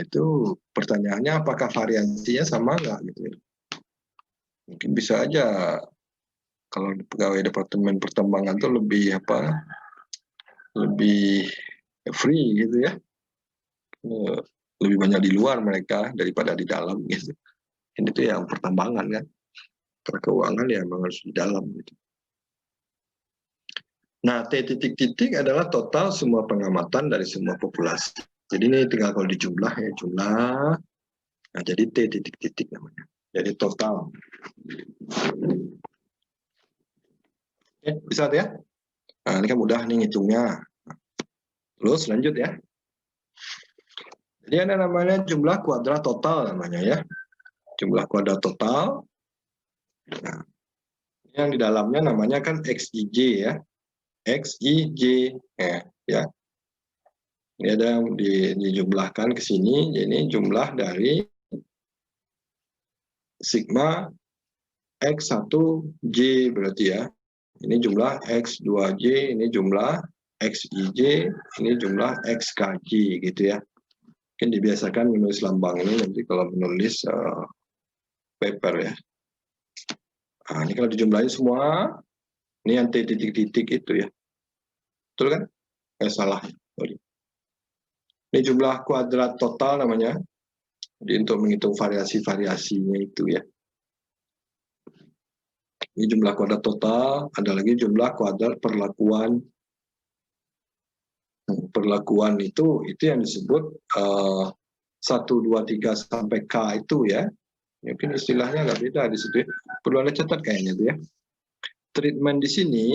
Itu pertanyaannya apakah variansinya sama nggak gitu ya. Mungkin bisa aja kalau pegawai Departemen Pertambangan itu lebih free gitu ya. Lebih banyak di luar mereka daripada di dalam gitu. Ini tuh yang pertambangan kan. Karena keuangan ya memang harus di dalam gitu. Nah, T titik-titik adalah total semua pengamatan dari semua populasi. Jadi ini tinggal kalau dijumlah ya, jumlah. Nah, jadi T titik-titik namanya. Jadi total. Bisa ya? Nah, ini kan mudah nih ngitungnya. Terus lanjut ya. Jadi ada namanya jumlah kuadrat total namanya ya. Jumlah kuadrat total. Nah, yang di dalamnya namanya kan XIJ ya. XIJ ya. Ini ada yang dijumlahkan ke sini. Jadi jumlah dari sigma X1J berarti ya. Ini jumlah X2J, ini jumlah XIJ, ini jumlah XKJ gitu ya. Mungkin dibiasakan menulis lambang ini nanti kalau menulis paper ya. Nah, ini kalau dijumlahin semua, ini yang titik-titik itu ya. Betul kan? Salah. Sorry. Ini jumlah kuadrat total namanya. Jadi untuk menghitung variasi-variasinya itu ya. Ini jumlah kuadrat total, ada lagi jumlah kuadrat perlakuan. Perlakuan itu yang disebut 1, 2, 3 sampai K itu ya. Mungkin istilahnya nggak beda di situ. Perlu Anda catat kayaknya itu ya. Treatment di sini,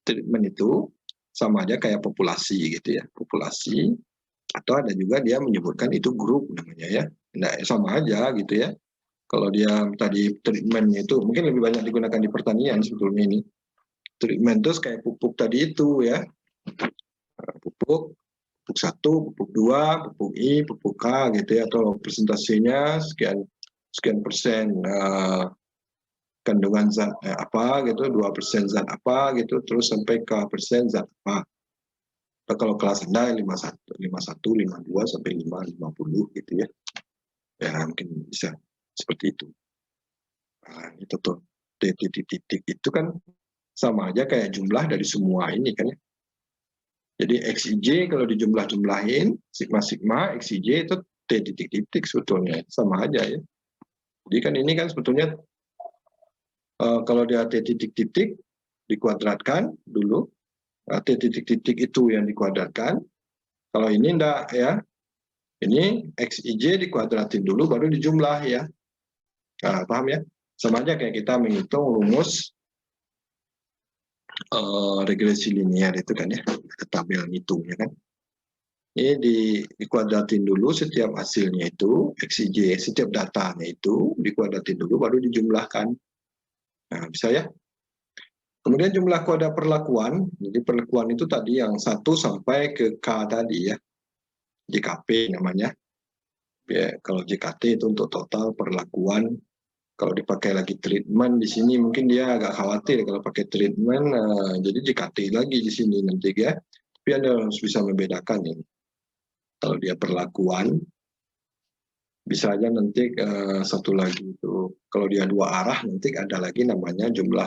treatment itu sama aja kayak populasi gitu ya. Populasi, atau ada juga dia menyebutkan itu grup namanya ya. Nah, sama aja gitu ya. Kalau dia tadi treatmentnya itu mungkin lebih banyak digunakan di pertanian sebetulnya ini. Treatment itu kayak pupuk tadi itu ya. Pupuk 1, pupuk 2, pupuk I, pupuk K gitu ya, atau presentasinya sekian persen kandungan zat apa gitu, 2% zat apa gitu, terus sampai K% zat apa. Atau kalau kelas Anda 51, 52 sampai 5, 50 gitu ya. Ya mungkin bisa seperti itu. Nah, itu tuh titik-titik itu kan sama aja kayak jumlah dari semua ini kan ya. Jadi XIJ kalau dijumlah-jumlahin, sigma-sigma, XIJ itu T titik-titik sebetulnya. Sama aja ya. Jadi kan ini kan sebetulnya kalau dia T titik-titik dikuadratkan dulu, T titik-titik itu yang dikuadratkan, Kalau ini enggak ya. Ini XIJ dikuadratin dulu baru dijumlah ya. Nah, paham ya? Sama aja kayak kita menghitung rumus regresi linear itu kan ya. Ada tabel ngitungnya kan. Ini dikuadratin dulu setiap hasilnya itu, XIJ, setiap datanya itu dikuadratin dulu baru dijumlahkan. Nah, bisa ya? Kemudian jumlah kuadrat perlakuan, jadi perlakuan itu tadi yang 1 sampai ke K tadi ya. JKP namanya. Ya, kalau JKT itu untuk total perlakuan. Kalau dipakai lagi treatment di sini mungkin dia agak khawatir kalau pakai treatment, jadi JKT lagi di sini nanti ya. Tapi Anda harus bisa membedakan ini. Kalau dia perlakuan, bisa aja nanti satu lagi itu. Kalau dia dua arah nanti ada lagi namanya jumlah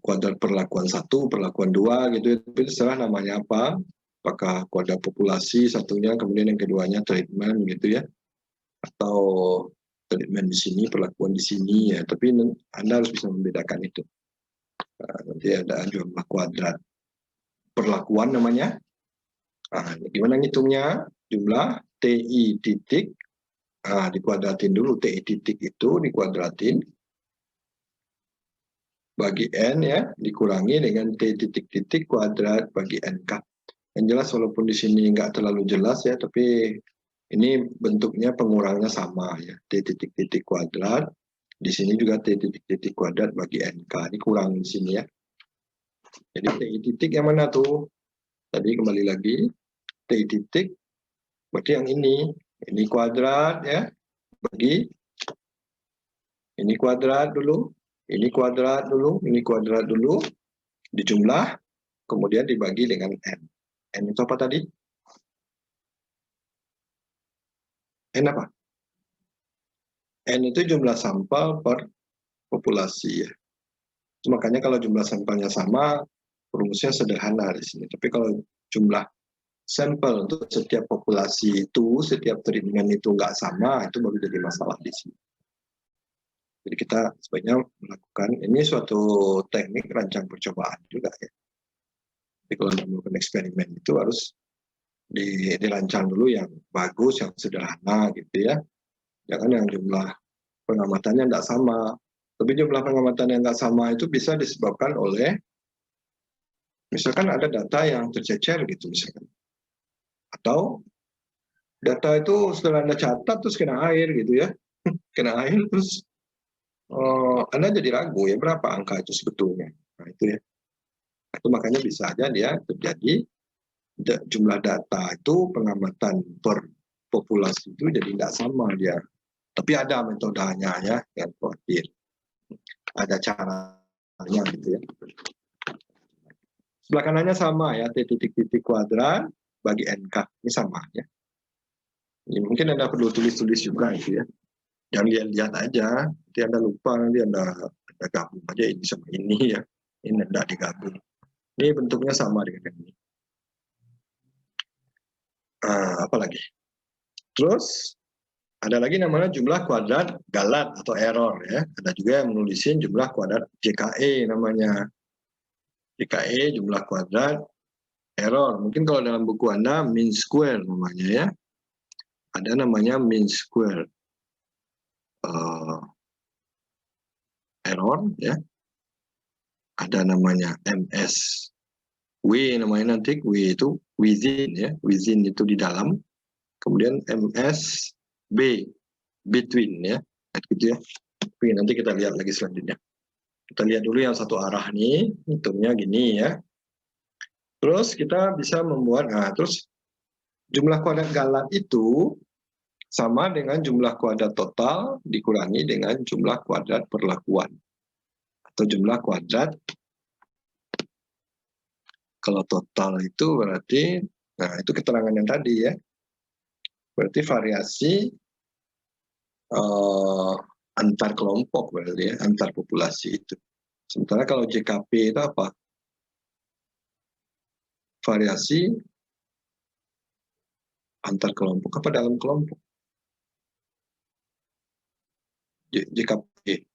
kuadrat perlakuan 1, perlakuan 2 gitu. Itu terserah namanya apa. Apakah kuadrat populasi satunya, kemudian yang keduanya treatment gitu ya. Atau treatment di sini, perlakuan di sini ya. Tapi Anda harus bisa membedakan itu. Nanti ada jumlah kuadrat perlakuan namanya. Nah, gimana ngitungnya? Jumlah TI titik, dikuadratin dulu. TI titik itu dikuadratin bagi N ya, dikurangi dengan T titik-titik kuadrat bagi NK. Yang jelas walaupun di sini nggak terlalu jelas ya, tapi ini bentuknya pengurangnya sama ya. T titik-titik kuadrat. Di sini juga T titik-titik kuadrat bagi NK. Ini kurang di sini ya. Jadi TI titik yang mana tuh? Tadi kembali lagi. TI titik, berarti yang ini. Ini kuadrat ya. Bagi. Ini kuadrat dulu. Ini kuadrat dulu. Ini kuadrat dulu. Dijumlah. Kemudian dibagi dengan N. N itu apa tadi? N apa? N itu jumlah sampel per populasi ya. Makanya kalau jumlah sampelnya sama, rumusnya sederhana di sini. Tapi kalau jumlah sampel untuk setiap populasi itu, setiap treatment itu nggak sama, itu baru jadi masalah di sini. Jadi kita sebaiknya melakukan, ini suatu teknik rancang percobaan juga ya. Jadi kalau melakukan eksperimen itu harus dirancang dulu yang bagus, yang sederhana gitu ya. Jangan yang jumlah pengamatannya tidak sama. Tapi jumlah pengamatan yang nggak sama itu bisa disebabkan oleh, misalkan ada data yang tercecer gitu misalkan. Atau data itu setelah Anda catat terus kena air gitu ya. Kena air terus Anda jadi ragu ya berapa angka itu sebetulnya. Nah itu ya. Itu makanya bisa aja dia terjadi jumlah data itu pengamatan per populasi itu jadi tidak sama dia. Tapi ada metodenya ya, yang khawatir. Ada caranya gitu ya. Sebelah kanannya sama ya, T titik-titik kuadrat bagi NK. Ini sama ya. Ini mungkin Anda perlu tulis-tulis juga itu ya. Jangan lihat-lihat aja, nanti Anda lupa, nanti Anda gabung aja ini sama ini ya. Ini tidak digabung. Ini bentuknya sama dengan ini. Apa lagi? Terus ada lagi namanya jumlah kuadrat galat atau error ya. Ada juga yang menulisin jumlah kuadrat JKE namanya. JKE jumlah kuadrat error. Mungkin kalau dalam buku Anda mean square namanya ya. Ada namanya mean square error ya. Ada namanya MS W namanya nanti, W itu within ya, within itu di dalam. Kemudian MS B, between ya, gitu ya. Oke, nanti kita lihat lagi selanjutnya. Kita lihat dulu yang satu arah nih, hitungnya gini ya. Terus kita bisa membuat, nah terus jumlah kuadrat galat itu sama dengan jumlah kuadrat total dikurangi dengan jumlah kuadrat perlakuan. Atau jumlah kuadrat, kalau total itu berarti, nah itu keterangan yang tadi ya. Berarti variasi antar kelompok berarti ya, antar populasi itu. Sementara kalau JKP itu apa? Variasi antar kelompok apa dalam kelompok? JKP.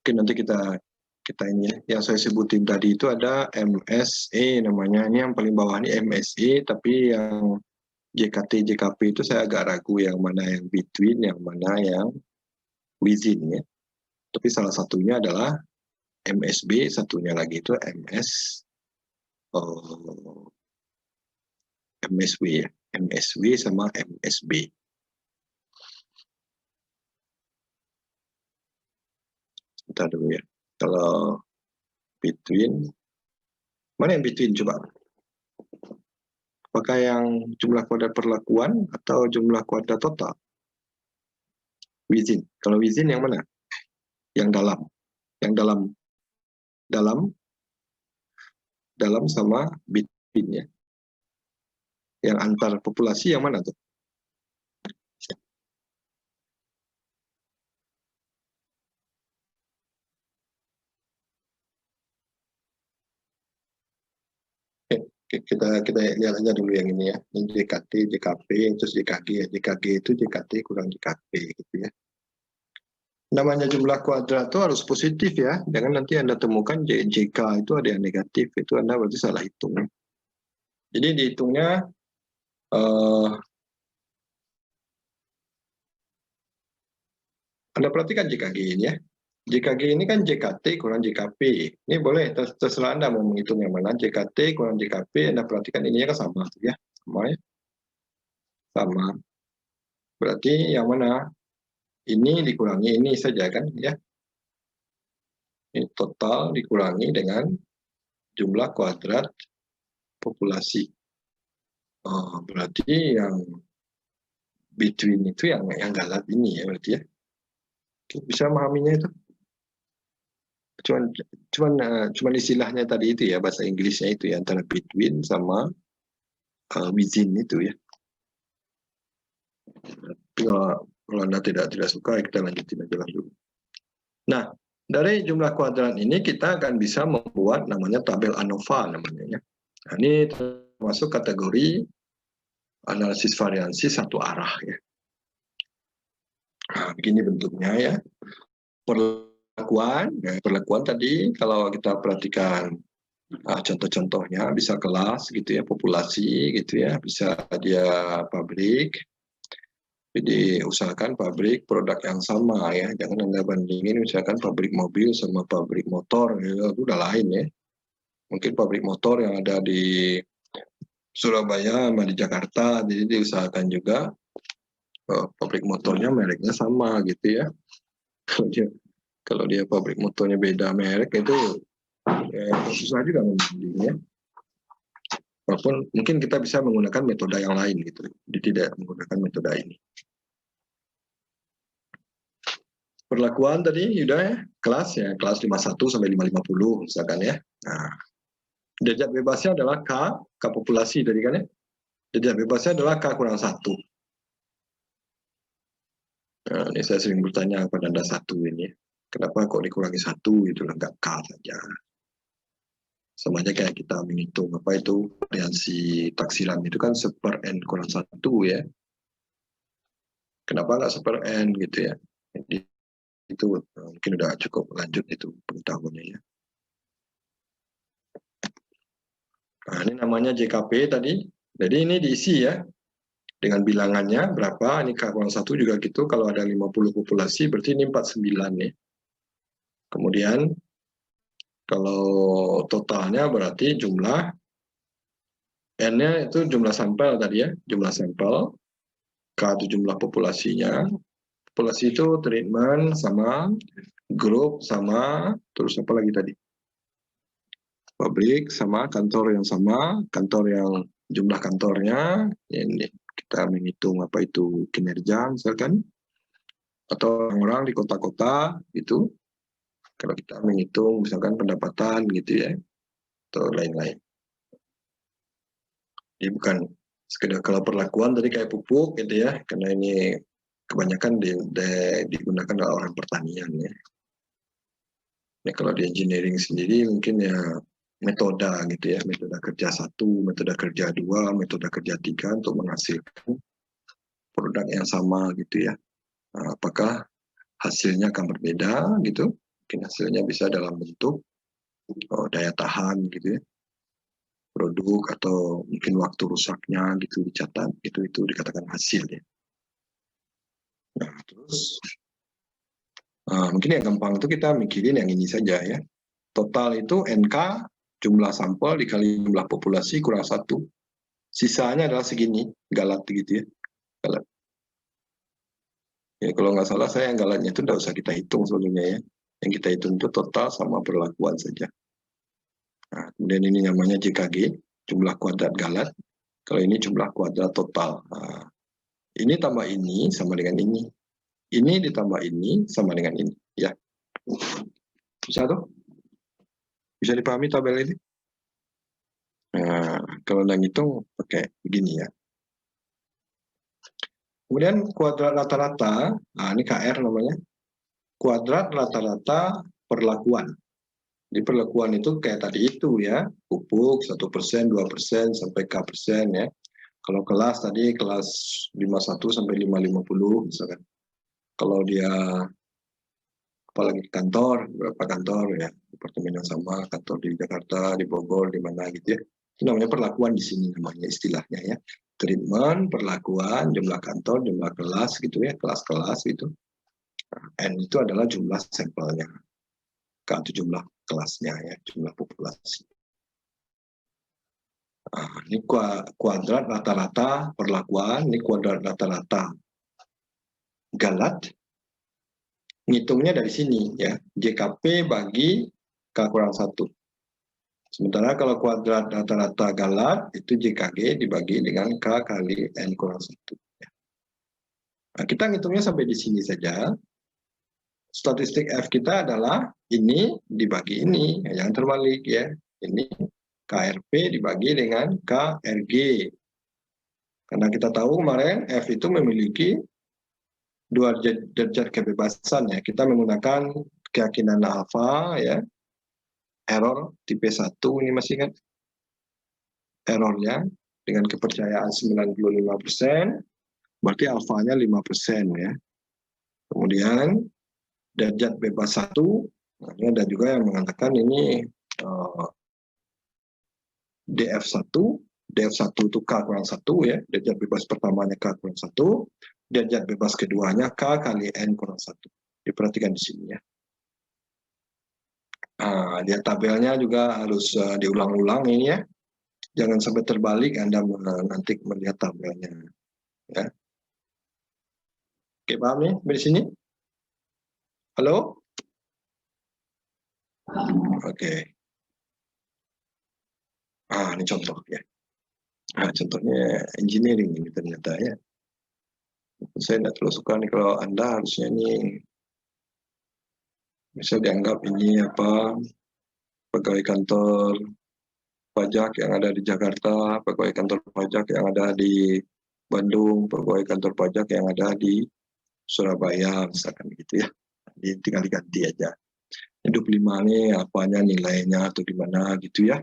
Oke, nanti kita ini ya, yang saya sebutin tadi itu ada MSE namanya. Ini yang paling bawah ini MSE, tapi yang JKT JKP itu saya agak ragu yang mana yang between, yang mana yang within ya. Tapi salah satunya adalah MSB, satunya lagi itu MSW ya. MSW sama MSB. Sebentar dulu ya. Kalau between, mana yang between coba? Apakah yang jumlah kuadrat perlakuan atau jumlah kuadrat total? Within. Kalau within yang mana? Yang dalam. Yang dalam sama between ya. Yang antar populasi yang mana tuh? Kita lihat aja dulu yang ini ya. Ini JKT, JKP, terus JKG ya. JKG itu JKT kurang JKP gitu ya. Namanya jumlah kuadrat itu harus positif ya. Jangan nanti Anda temukan JK itu ada yang negatif, itu Anda berarti salah hitung. Jadi dihitungnya Anda perhatikan JKG ini ya. JKG ini kan JKT kurang JKP. Ini boleh, terserah Anda mau menghitung yang mana. JKT kurang JKP, Anda perhatikan ininya kan sama ya. Sama ya. Sama. Berarti yang mana? Ini dikurangi ini saja kan ya. Ini total dikurangi dengan jumlah kuadrat populasi. Berarti yang between itu yang galat ini ya berarti ya. Bisa memahaminya itu? Cuman istilahnya tadi itu ya, bahasa Inggrisnya itu ya, antara between sama within itu ya. Kalau Anda tidak suka, kita lanjutin aja lah dulu. Nah, dari jumlah kuadrat ini kita akan bisa membuat namanya tabel ANOVA namanya ya. Nah, ini termasuk kategori analisis variansi satu arah ya. Nah, begini bentuknya ya. Perlakuan tadi kalau kita perhatikan contoh-contohnya bisa kelas gitu ya, populasi gitu ya, bisa dia pabrik. Jadi usahakan pabrik produk yang sama ya, jangan Anda bandingin misalkan pabrik mobil sama pabrik motor ya, itu udah lain ya. Mungkin pabrik motor yang ada di Surabaya sama di Jakarta, jadi diusahakan juga pabrik motornya mereknya sama gitu ya. Kalau dia pabrik motornya beda merek itu ya, susah juga membandingnya. Walaupun mungkin kita bisa menggunakan metode yang lain gitu, jadi tidak menggunakan metode ini. Perlakuan tadi udah ya, kelas 51 sampai 550 misalkan ya. Nah, derajat bebasnya adalah K populasi tadi kan ya. Derajat bebasnya adalah K kurang 1. Nah, ini saya sering bertanya kepada Anda satu ini. Kenapa kok dikurangi 1 gitu, enggak K saja. Sama aja kayak kita menghitung apa itu variansi taksiran itu kan 1/n kurang 1 ya. Kenapa nggak 1/n gitu ya. Jadi itu mungkin udah cukup lanjut itu pengetahuannya ya. Nah, ini namanya JKP tadi. Jadi ini diisi ya. Dengan bilangannya berapa, ini K-1 juga gitu. Kalau ada 50 populasi berarti ini 49 ya. Kemudian kalau totalnya berarti jumlah N-nya itu jumlah sampel tadi ya. Jumlah sampel. K itu jumlah populasinya. Populasi itu treatment sama grup sama terus apa lagi tadi, pabrik sama kantor yang sama, kantor yang jumlah kantornya ini kita menghitung apa itu kinerja misalkan, atau orang-orang di kota-kota gitu kalau kita menghitung misalkan pendapatan gitu ya atau lain-lain. Jadi bukan sekedar kalau perlakuan tadi kayak pupuk gitu ya, karena ini kebanyakan digunakan oleh orang pertanian ya. Nah, kalau di engineering sendiri mungkin ya metode gitu ya, metode kerja 1, metode kerja 2, metode kerja 3 untuk menghasilkan produk yang sama gitu ya. Nah, apakah hasilnya akan berbeda gitu? Mungkin hasilnya bisa dalam bentuk daya tahan gitu ya, produk atau mungkin waktu rusaknya gitu dicatat, itu dikatakan hasil ya. Nah, terus mungkin yang gampang itu kita mikirin yang ini saja ya. Total itu NK jumlah sampel dikali jumlah populasi kurang 1. Sisanya adalah segini, galat gitu ya. Galat. Ya kalau nggak salah saya yang galatnya itu tidak usah kita hitung sebelumnya ya. Yang kita hitung itu total sama perlakuan saja. Nah, kemudian ini namanya JKG, jumlah kuadrat galat. Kalau ini jumlah kuadrat total. Nah, ini tambah ini sama dengan ini. Ini ditambah ini sama dengan ini. Ya, bisa tuh? Bisa dipahami tabel ini? Nah, kalau udah ngitung pakai begini ya. Kemudian kuadrat rata-rata, nah ini KR namanya. Kuadrat rata-rata perlakuan. Di perlakuan itu kayak tadi itu ya, pupuk 1%, 2%, sampai K persen ya. Kalau kelas tadi kelas 51 sampai 550 misalkan. Kalau dia apalagi kantor, berapa kantor ya, departemen yang sama, kantor di Jakarta, di Bogor, di mana gitu ya. Itu namanya perlakuan di sini namanya istilahnya ya. Treatment, perlakuan, jumlah kantor, jumlah kelas gitu ya, kelas-kelas gitu. N itu adalah jumlah sampelnya. K itu jumlah kelasnya ya, jumlah populasi. Nah, ini kuadrat rata-rata perlakuan, ini kuadrat rata-rata galat. Ngitungnya dari sini ya, JKP bagi K kurang 1. Sementara kalau kuadrat rata-rata galat itu JKG dibagi dengan K kali N kurang 1. Nah, kita ngitungnya sampai di sini saja. Statistik F kita adalah ini dibagi ini, yang terbalik ya. Ini KRP dibagi dengan KRG. Karena kita tahu kemarin F itu memiliki 2 derajat kebebasan ya. Kita menggunakan keyakinan alfa ya. Error tipe 1 ini masih kan. Errornya dengan kepercayaan 95%, berarti alfanya 5% ya. Kemudian derajat bebas 1, ada juga yang mengatakan ini DF1, DF1 itu K kurang 1 ya, derajat bebas pertamanya K kurang 1, derajat bebas keduanya K kali N kurang 1. Diperhatikan di sini ya. Nah, dia tabelnya juga harus diulang-ulang ini ya. Jangan sampai terbalik Anda nanti melihat tabelnya. Ya. Oke, paham nih dari sini? Halo? Oke. Ini contoh ya. Contohnya engineering ini ternyata ya. Saya tidak terlalu suka nih kalau Anda harusnya ini bisa dianggap ini apa, pegawai kantor pajak yang ada di Jakarta, pegawai kantor pajak yang ada di Bandung, pegawai kantor pajak yang ada di Surabaya, misalkan gitu ya. Jadi tinggal diganti aja. 25 nih apanya nilainya atau gimana gitu ya.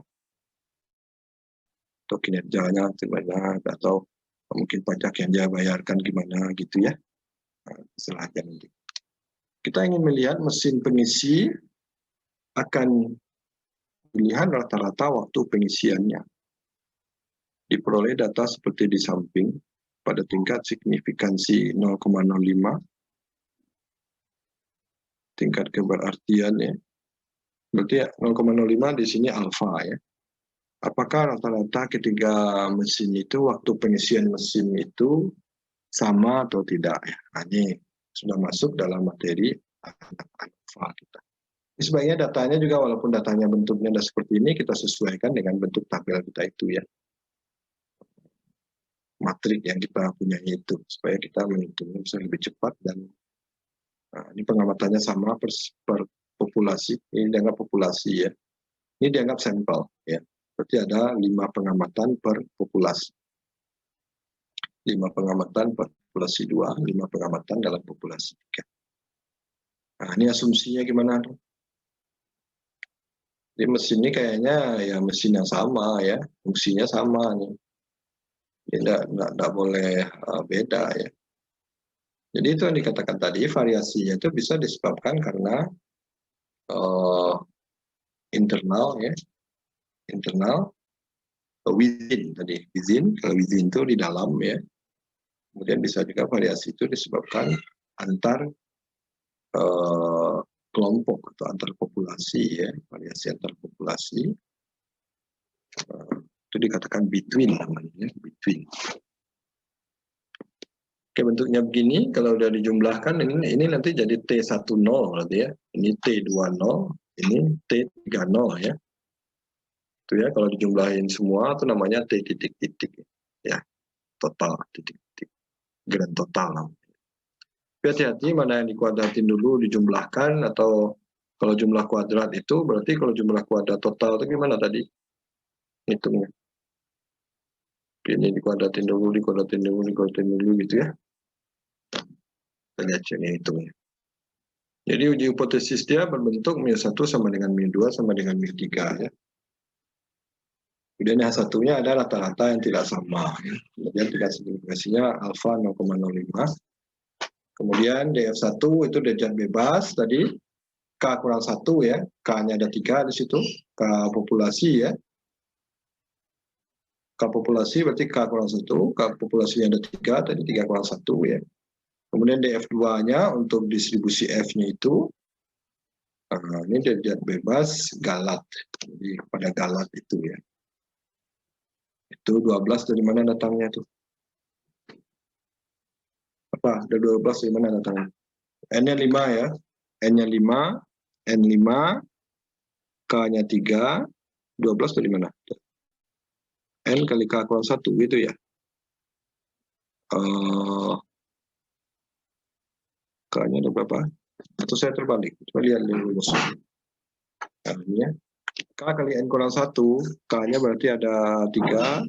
Atau kinerjanya gimana, atau mungkin pajak yang dia bayarkan gimana gitu ya. Setelahnya nanti. Kita ingin melihat mesin pengisi akan pilihan rata-rata waktu pengisiannya. Diperoleh data seperti di samping pada tingkat signifikansi 0,05, tingkat keberartian ya. Berarti 0,05 di sini alfa ya. Apakah rata-rata ketiga mesin itu waktu pengisian mesin itu sama atau tidak ya? Ini sudah masuk dalam materi alfa kita. Sebaiknya datanya juga walaupun datanya bentuknya ada seperti ini, kita sesuaikan dengan bentuk tabel kita itu ya. Matrik yang kita punya itu, supaya kita menghitungnya bisa lebih cepat dan ini pengamatannya sama per populasi, ini dianggap populasi ya. Ini dianggap sampel ya. Berarti ada 5 pengamatan per populasi. 5 pengamatan per populasi 2, 5 pengamatan dalam populasi 3. Nah, ini asumsinya gimana? Jadi mesin ini kayaknya ya mesin yang sama ya, fungsinya sama nih. Tidak boleh beda ya. Jadi itu yang dikatakan tadi, variasinya itu bisa disebabkan karena internal ya, internal, within tadi, within, kalau within itu di dalam ya. Kemudian bisa juga variasi itu disebabkan antar kelompok atau antar populasi ya, variasi antar populasi. Itu dikatakan between namanya, between. Oke, bentuknya begini, kalau udah dijumlahkan ini nanti jadi T10 berarti ya. Ini T20, ini T30 ya. Itu ya, kalau dijumlahin semua itu namanya T titik-titik ya. Total titik-titik. Grand total. Hati-hati mana yang dikuadratin dulu dijumlahkan, atau kalau jumlah kuadrat itu berarti kalau jumlah kuadrat total itu gimana tadi? Hitungnya. Ini dikuadratin dulu gitu ya. Kita lihat ini hitungnya. Jadi uji hipotesis dia berbentuk μ1 sama dengan μ2 sama dengan μ3 ya. Kemudian yang satunya ada rata-rata yang tidak sama. Ya. Kemudian tingkat signifikansinya alfa 0,05. Kemudian DF1 itu derajat bebas tadi. K kurang 1 ya. K-nya ada 3 di situ. K populasi ya. K populasi berarti K kurang 1. K populasinya ada 3. Tadi 3 kurang 1 ya. Kemudian DF2-nya untuk distribusi F-nya itu. Ini derajat bebas galat. Jadi pada galat itu ya. Itu 12 dari mana datangnya tuh? Apa? Ada 12 dari mana datangnya? N-nya 5 ya. N-nya 5, N5, K-nya 3, 12 dari mana? N kali K kurang 1 gitu ya. K-nya ada berapa? Atau saya terbalik? Coba lihat dulu. N-nya. K kali N kurang 1, K-nya berarti ada 3.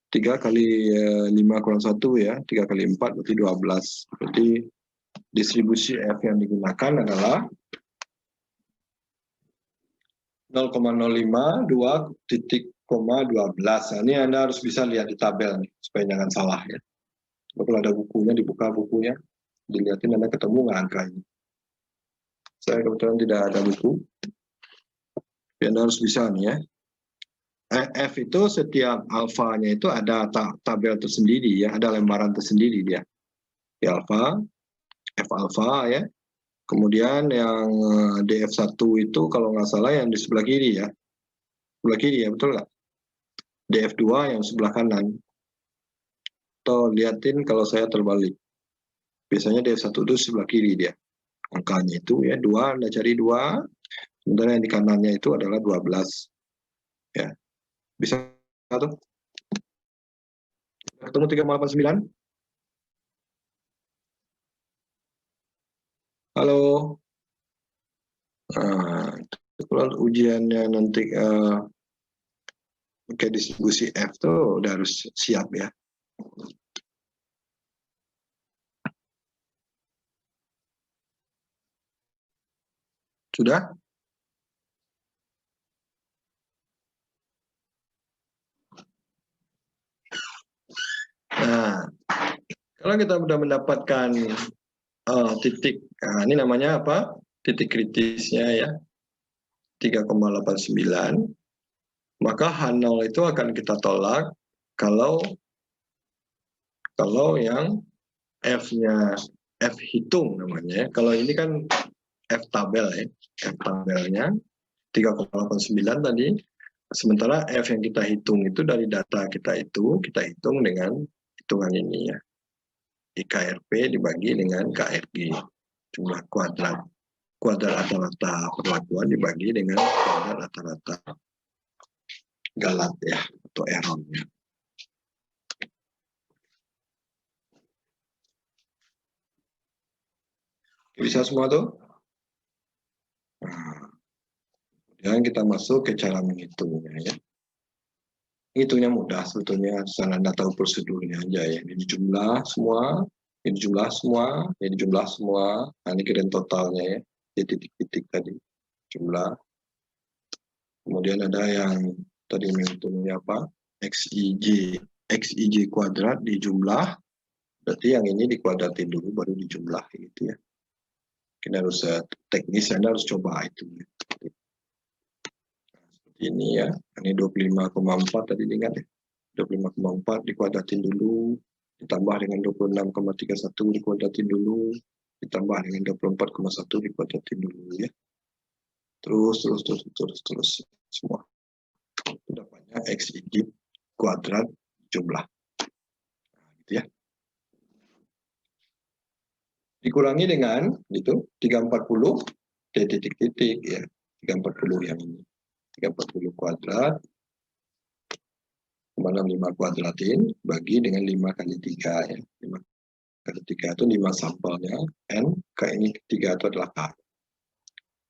3 kali 5 kurang 1 ya. 3 kali 4 berarti 12. Berarti distribusi F yang digunakan adalah 0,05, 2,12. Nah, ini Anda harus bisa lihat di tabel nih, supaya jangan salah ya. Kalau ada bukunya, dibuka bukunya, dilihatin Anda ketemu nggak angka ini. Saya kebetulan tidak ada buku. Tapi Anda harus bisa nih ya. F itu setiap alfanya itu ada tabel tersendiri ya, ada lembaran tersendiri dia. Di alfa, F alfa ya. Kemudian yang DF1 itu kalau nggak salah yang di sebelah kiri ya. Sebelah kiri ya, betul nggak? DF2 yang sebelah kanan. Atau liatin kalau saya terbalik. Biasanya DF1 itu sebelah kiri dia. Angkanya itu ya, 2, Anda cari 2. Sementara yang di kanannya itu adalah 12. Ya. Bisa tuh? Ketemu 3,89? Halo? Nah, kalau ujiannya nanti pakai distribusi F tuh udah harus siap ya. Sudah? Nah, kalau kita sudah mendapatkan titik, nah ini namanya apa? Titik kritisnya ya, 3,89. Maka H0 itu akan kita tolak kalau yang F-nya, F hitung namanya. Kalau ini kan F tabel ya, F tabelnya 3,89 tadi. Sementara F yang kita hitung itu dari data kita hitung dengan hitungan ini ya. IKRP dibagi dengan KRG, jumlah kuadrat. Kuadrat rata-rata perlakuan dibagi dengan kuadrat rata-rata galat ya, atau errornya. Bisa semua tuh? Nah, kemudian kita masuk ke cara menghitungnya ya. Hitungnya mudah sebetulnya, asal Anda tahu prosedurnya aja ya. Ini jumlah semua, ini jumlah semua, ini jumlah semua. Nah, ini grand totalnya ya, di titik-titik tadi jumlah. Kemudian ada yang tadi menghitungnya apa? XIJ kuadrat di jumlah. Berarti yang ini dikuadratin dulu baru dijumlah gitu ya. Kita harus teknis, Anda harus coba itu. Seperti ini ya, ini 25,4 tadi ingat ya. 25,4 dikuadratin dulu, ditambah dengan 26,31 dikuadratin dulu, ditambah dengan 24,1 dikuadratin dulu ya. Terus semua. Itu dapatnya X digit kuadrat jumlah. Nah, gitu ya. Dikurangi dengan itu 340 titik-titik ya. 340 yang ini. 340 kuadrat 65 kuadratin bagi dengan 5 kali 3 ya. 5 kali 3 itu 5 sampelnya, N ke ini ketiga itu adalah K.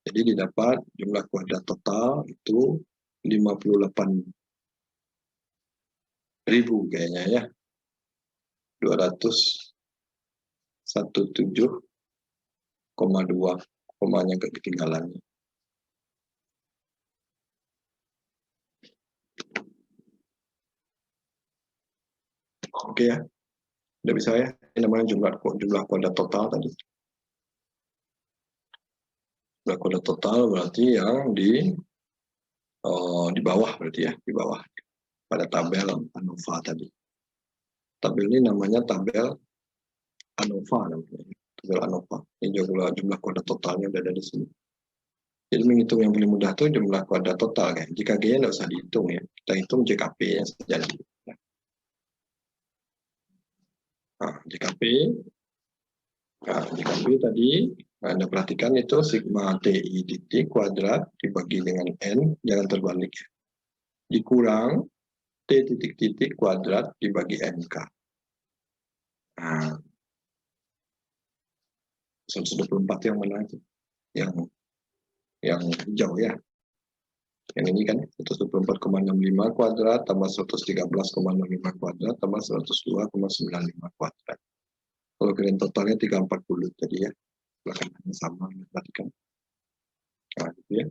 Jadi didapat jumlah kuadrat total itu 58.000 kayaknya ya. 217,2 komanya ketinggalannya. Oke ya. Udah bisa ya. Ini namanya jumlah kuadrat total tadi. Jumlah kuadrat total berarti yang di bawah berarti ya, di bawah pada tabel ANOVA tadi. Tabel ini namanya tabel ANOVA namanya. Tabel ANOVA. Ini jumlah kuadrat totalnya udah ada di sini. Jadi menghitung yang paling mudah tuh jumlah kuadrat total kan. Jika G-nya nggak usah dihitung ya. Kita hitung JKP-nya saja. Nah, JKP tadi Anda perhatikan itu sigma TI titik kuadrat dibagi dengan N, jangan terbalik ya. Dikurang T titik kuadrat dibagi NK. Nah, 124 yang mana itu? Yang hijau ya. Yang ini kan 124,65 kuadrat tambah 113,65 kuadrat tambah 102,95 kuadrat. Kalau kalian totalnya 340 tadi ya. Belakangnya sama, perhatikan. Nah, gitu ya.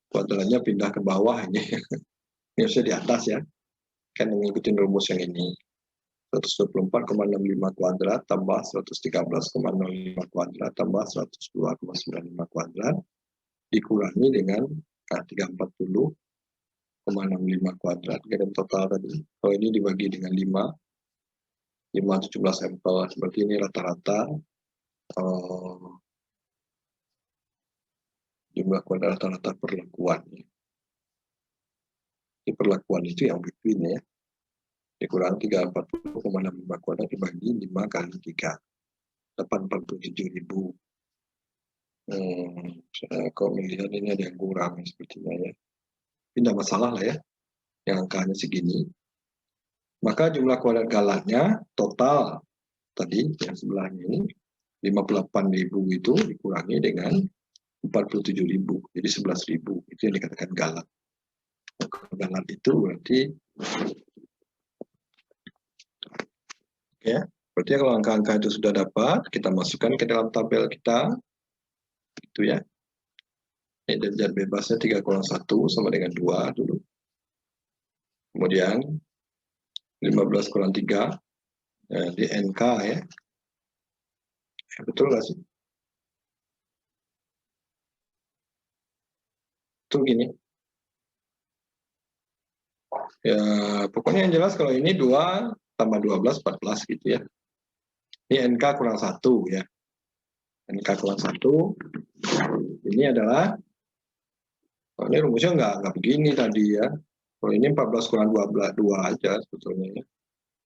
Kuadratnya pindah ke bawah ini. Ini harusnya di atas ya. Kan mengikuti rumus yang ini. 124,65 kuadrat tambah 113,05 kuadrat tambah 102,95 kuadrat dikurangi dengan 340,65 kuadrat. Dan total tadi. Kalau ini dibagi dengan 5 17 sampel. Seperti ini rata-rata jumlah kuadrat rata-rata perlakuan. Di perlakuan itu yang between ya. Dikurang 340,65 kuadrat dibagi 5 kali 3. 847.000. Saya kok melihat ini ada yang kurang sepertinya ya. Tidak masalah lah ya. Yang angkanya segini. Maka jumlah kuadrat galatnya total tadi yang sebelahnya ini 58.000 itu dikurangi dengan 47.000. Jadi 11.000. Itu yang dikatakan galat. Galat itu berarti ya, berarti kalau angka-angka itu sudah dapat, kita masukkan ke dalam tabel kita. Itu ya. Ini derajat bebasnya 3,1 sama dengan 2 dulu. Kemudian 15,3 di NK ya. Betul nggak sih? Itu gini. Ya, pokoknya yang jelas kalau ini 2 tambah 12, 14 gitu ya. Ini NK kurang 1 ya. NK kurang 1. Ini adalah, ini rumusnya nggak begini tadi ya. Kalau ini 14 kurang 12, 2 aja sebetulnya ya.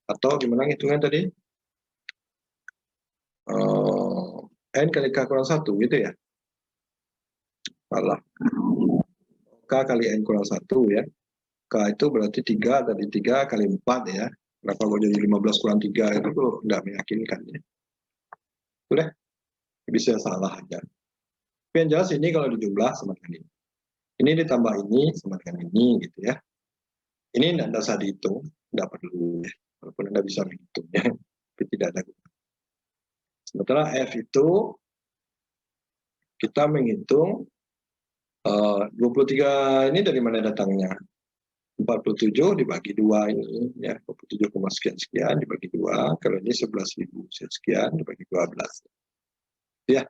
Atau gimana hitungan tadi? N kali K kurang 1 gitu ya. Salah. K kali N kurang 1 ya. K itu berarti 3 tadi 3 kali 4 ya. Kenapa gue jadi 15 kurang 3 itu tuh nggak meyakinkan ya. Udah, bisa salah aja. Tapi yang jelas ini kalau dijumlah sama dengan ini. Ini ditambah ini sama dengan ini gitu ya. Ini tidak usah dihitung, tidak perlu ya. Walaupun Anda bisa menghitungnya, tapi tidak ada. Sementara F itu kita menghitung 23 ini dari mana datangnya? 47 dibagi 2 ini ya, 47, sekian dibagi 2, kalau ini 11.000 sekian dibagi 12. Ya.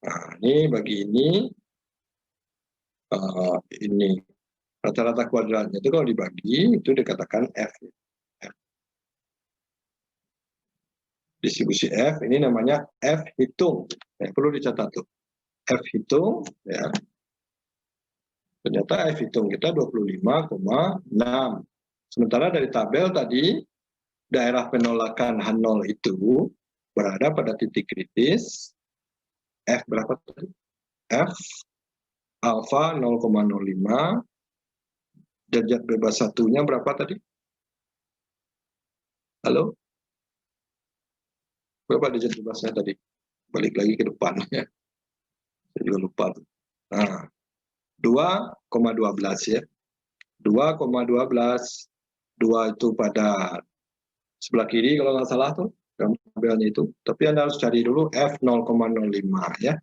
Nah, ini bagi ini rata-rata kuadratnya itu kalau dibagi itu dikatakan F. Distribusi F ini namanya F hitung. Perlu dicatat tuh. F hitung ya. Ternyata F hitung kita 25,6. Sementara dari tabel tadi daerah penolakan H0 itu berada pada titik kritis F berapa tadi? F alfa 0,05, derajat bebas satunya berapa tadi? Halo? Berapa derajat bebasnya tadi? Balik lagi ke depan ya. Saya juga lupa. Nah, 2,12 ya. 2,12. 2 itu pada sebelah kiri kalau nggak salah tuh tabelnya itu. Tapi Anda harus cari dulu F 0,05 ya.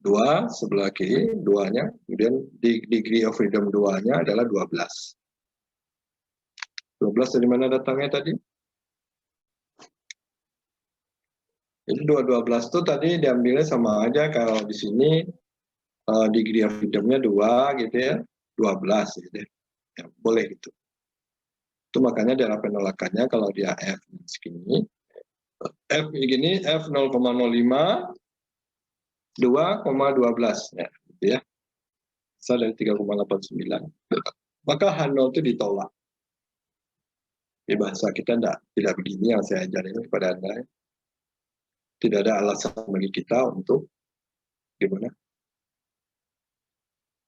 2 sebelah kiri, 2-nya, kemudian degree of freedom 2-nya adalah 12. 12 dari mana datangnya tadi? Jadi 212 itu tadi diambilnya sama aja kalau di sini degree of freedom-nya 2 gitu ya, 12 gitu ya. Ya, boleh gitu. Itu makanya daerah penolakannya kalau dia F segini, F begini, F 0,05, 2,12 ya, gitu ya. Besar dari 3,89. Maka H0 itu ditolak. Di bahasa kita tidak begini yang saya ajarin kepada Anda. Tidak ada alasan bagi kita untuk gimana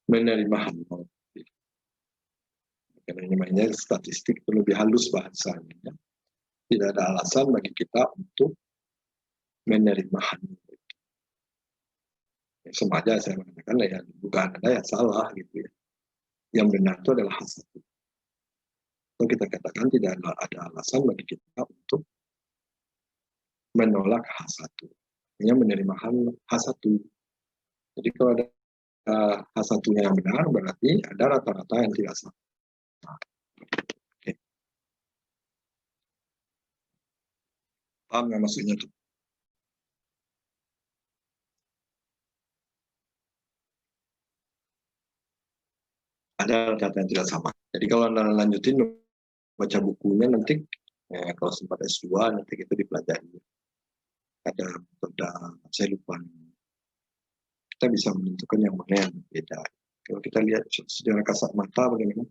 menerima H0. Karena ini namanya statistik lebih halus bahasanya. Tidak ada alasan bagi kita untuk menerima H0. Sama aja saya mengatakan ya bukan ada yang salah gitu ya. Yang benar itu adalah H1. Kalau kita katakan tidak ada alasan bagi kita untuk menolak H1. Hanya menerima H1. Jadi kalau ada H1-nya yang benar berarti ada rata-rata yang tidak salah. Oke. Paham nggak maksudnya tuh? Ada rata-rata yang tidak sama. Jadi kalau Anda lanjutin baca bukunya nanti, kalau sempat S2 nanti itu dipelajari. Ada saya lupa. Kita bisa menentukan yang mana yang beda. Kalau kita lihat sejarah kasat mata bagaimana?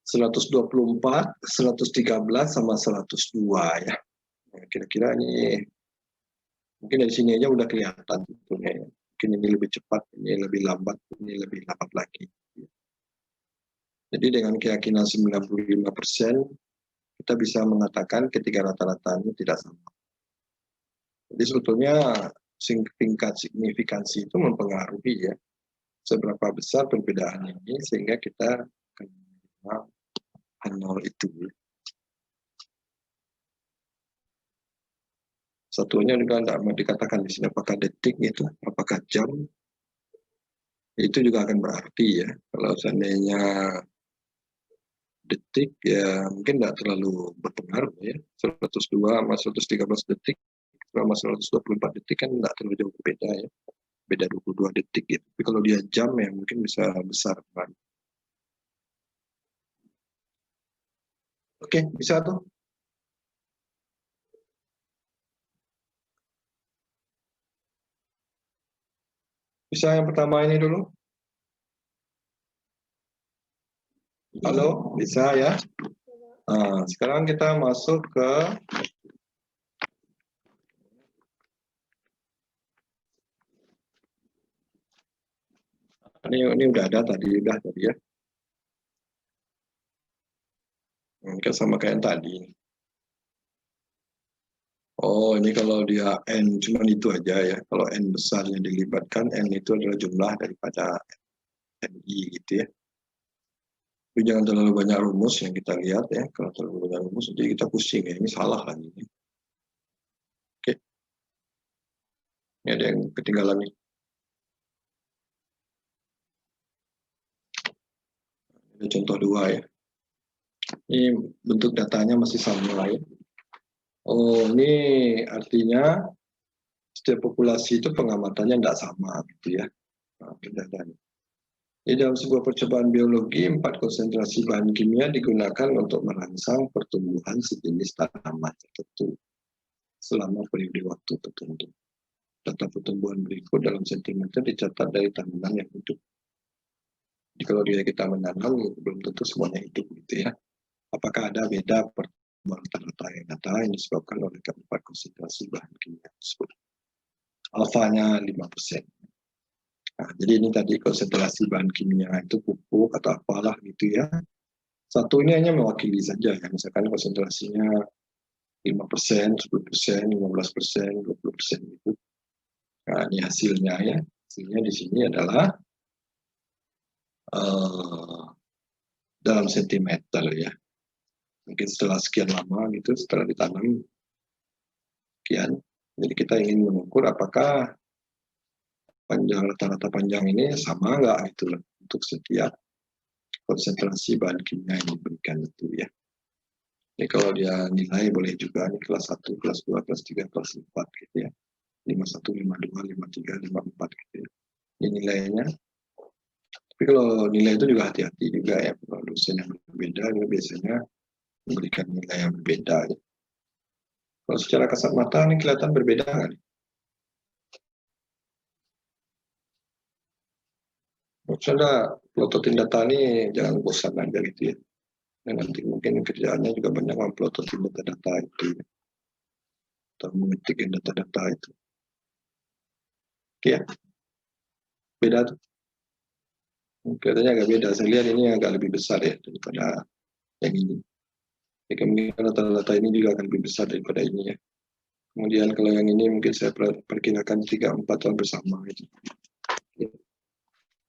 124, 113 sama 102 ya. Kira-kira ini mungkin dari sini aja udah kelihatan tentunya ya. Mungkin ini lebih cepat, ini lebih lambat, ini lebih lambat lagi. Jadi dengan keyakinan 95% kita bisa mengatakan ketiga rata-rata ini tidak sama. Jadi sebetulnya tingkat signifikansi itu mempengaruhi ya seberapa besar perbedaan ini sehingga kita akan menerima H0 itu. Satunya juga tidak mau dikatakan di sini apakah detik itu, apakah jam, itu juga akan berarti ya. Kalau seandainya detik ya mungkin tidak terlalu berpengaruh ya. 102 sama 113 detik sama 124 detik kan tidak terlalu jauh berbeda ya. Beda 22 detik gitu. Tapi kalau dia jam ya mungkin bisa besar kan. Oke, bisa tuh. Bisa yang pertama ini dulu. Halo, bisa ya? Nah, sekarang kita masuk ke ini udah ada tadi ya. Mungkin sama kayak yang tadi. Oh, ini kalau dia N cuma itu aja ya. Kalau N besar yang dilibatkan, N itu adalah jumlah daripada NI gitu ya. Tapi jangan terlalu banyak rumus yang kita lihat ya. Kalau terlalu banyak rumus, jadi kita pusing ya. Ini salah lagi. Oke. Ini ada yang ketinggalan nih. Ini contoh 2 ya. Ini bentuk datanya masih sama ya. Oh, ini artinya setiap populasi itu pengamatannya tidak sama gitu ya. Nah, datanya. Di dalam sebuah percobaan biologi, 4 konsentrasi bahan kimia digunakan untuk merangsang pertumbuhan sejenis tanaman tertentu selama periode waktu tertentu. Data pertumbuhan berikut dalam sentimeter dicatat dari tanaman yang hidup. Jadi kalau kita menanam, belum tentu semuanya hidup gitu ya. Apakah ada beda pertumbuhan rata-rata yang disebabkan oleh keempat konsentrasi bahan kimia tersebut? Alfanya 5%. Nah, jadi ini tadi konsentrasi bahan kimia itu pupuk atau apalah gitu ya. Satu ini hanya mewakili saja ya, misalkan konsentrasinya 5%, 10%, 15%, 20% gitu. Nah, ini hasilnya ya. Hasilnya di sini adalah dalam sentimeter ya. Mungkin setelah sekian lama gitu, setelah ditanam sekian. Jadi kita ingin mengukur apakah panjang rata-rata panjang ini sama nggak gitu loh untuk setiap konsentrasi bahan kimia yang diberikan itu ya. Ini kalau dia nilai boleh juga ini kelas 1, kelas 2, kelas 3, kelas 4 gitu ya. 51, 52, 53, 54 gitu ya. Ini nilainya. Tapi kalau nilai itu juga hati-hati juga ya. Kalau dosen yang berbeda dia biasanya memberikan nilai yang berbeda ya. Kalau secara kasat mata ini kelihatan berbeda nggak? Maksudnya Anda plototin data ini jangan bosan aja gitu ya. Dan nanti mungkin kerjaannya juga banyak memplototin data-data itu ya. Atau mengetikin data-data itu. Oke ya, beda tuh. Kelihatannya agak beda. Saya lihat ini agak lebih besar ya daripada yang ini. Ya, kemungkinan data-data ini juga akan lebih besar daripada ini ya. Kemudian kalau yang ini mungkin saya perkirakan 3-4 tahun bersama gitu. Ya.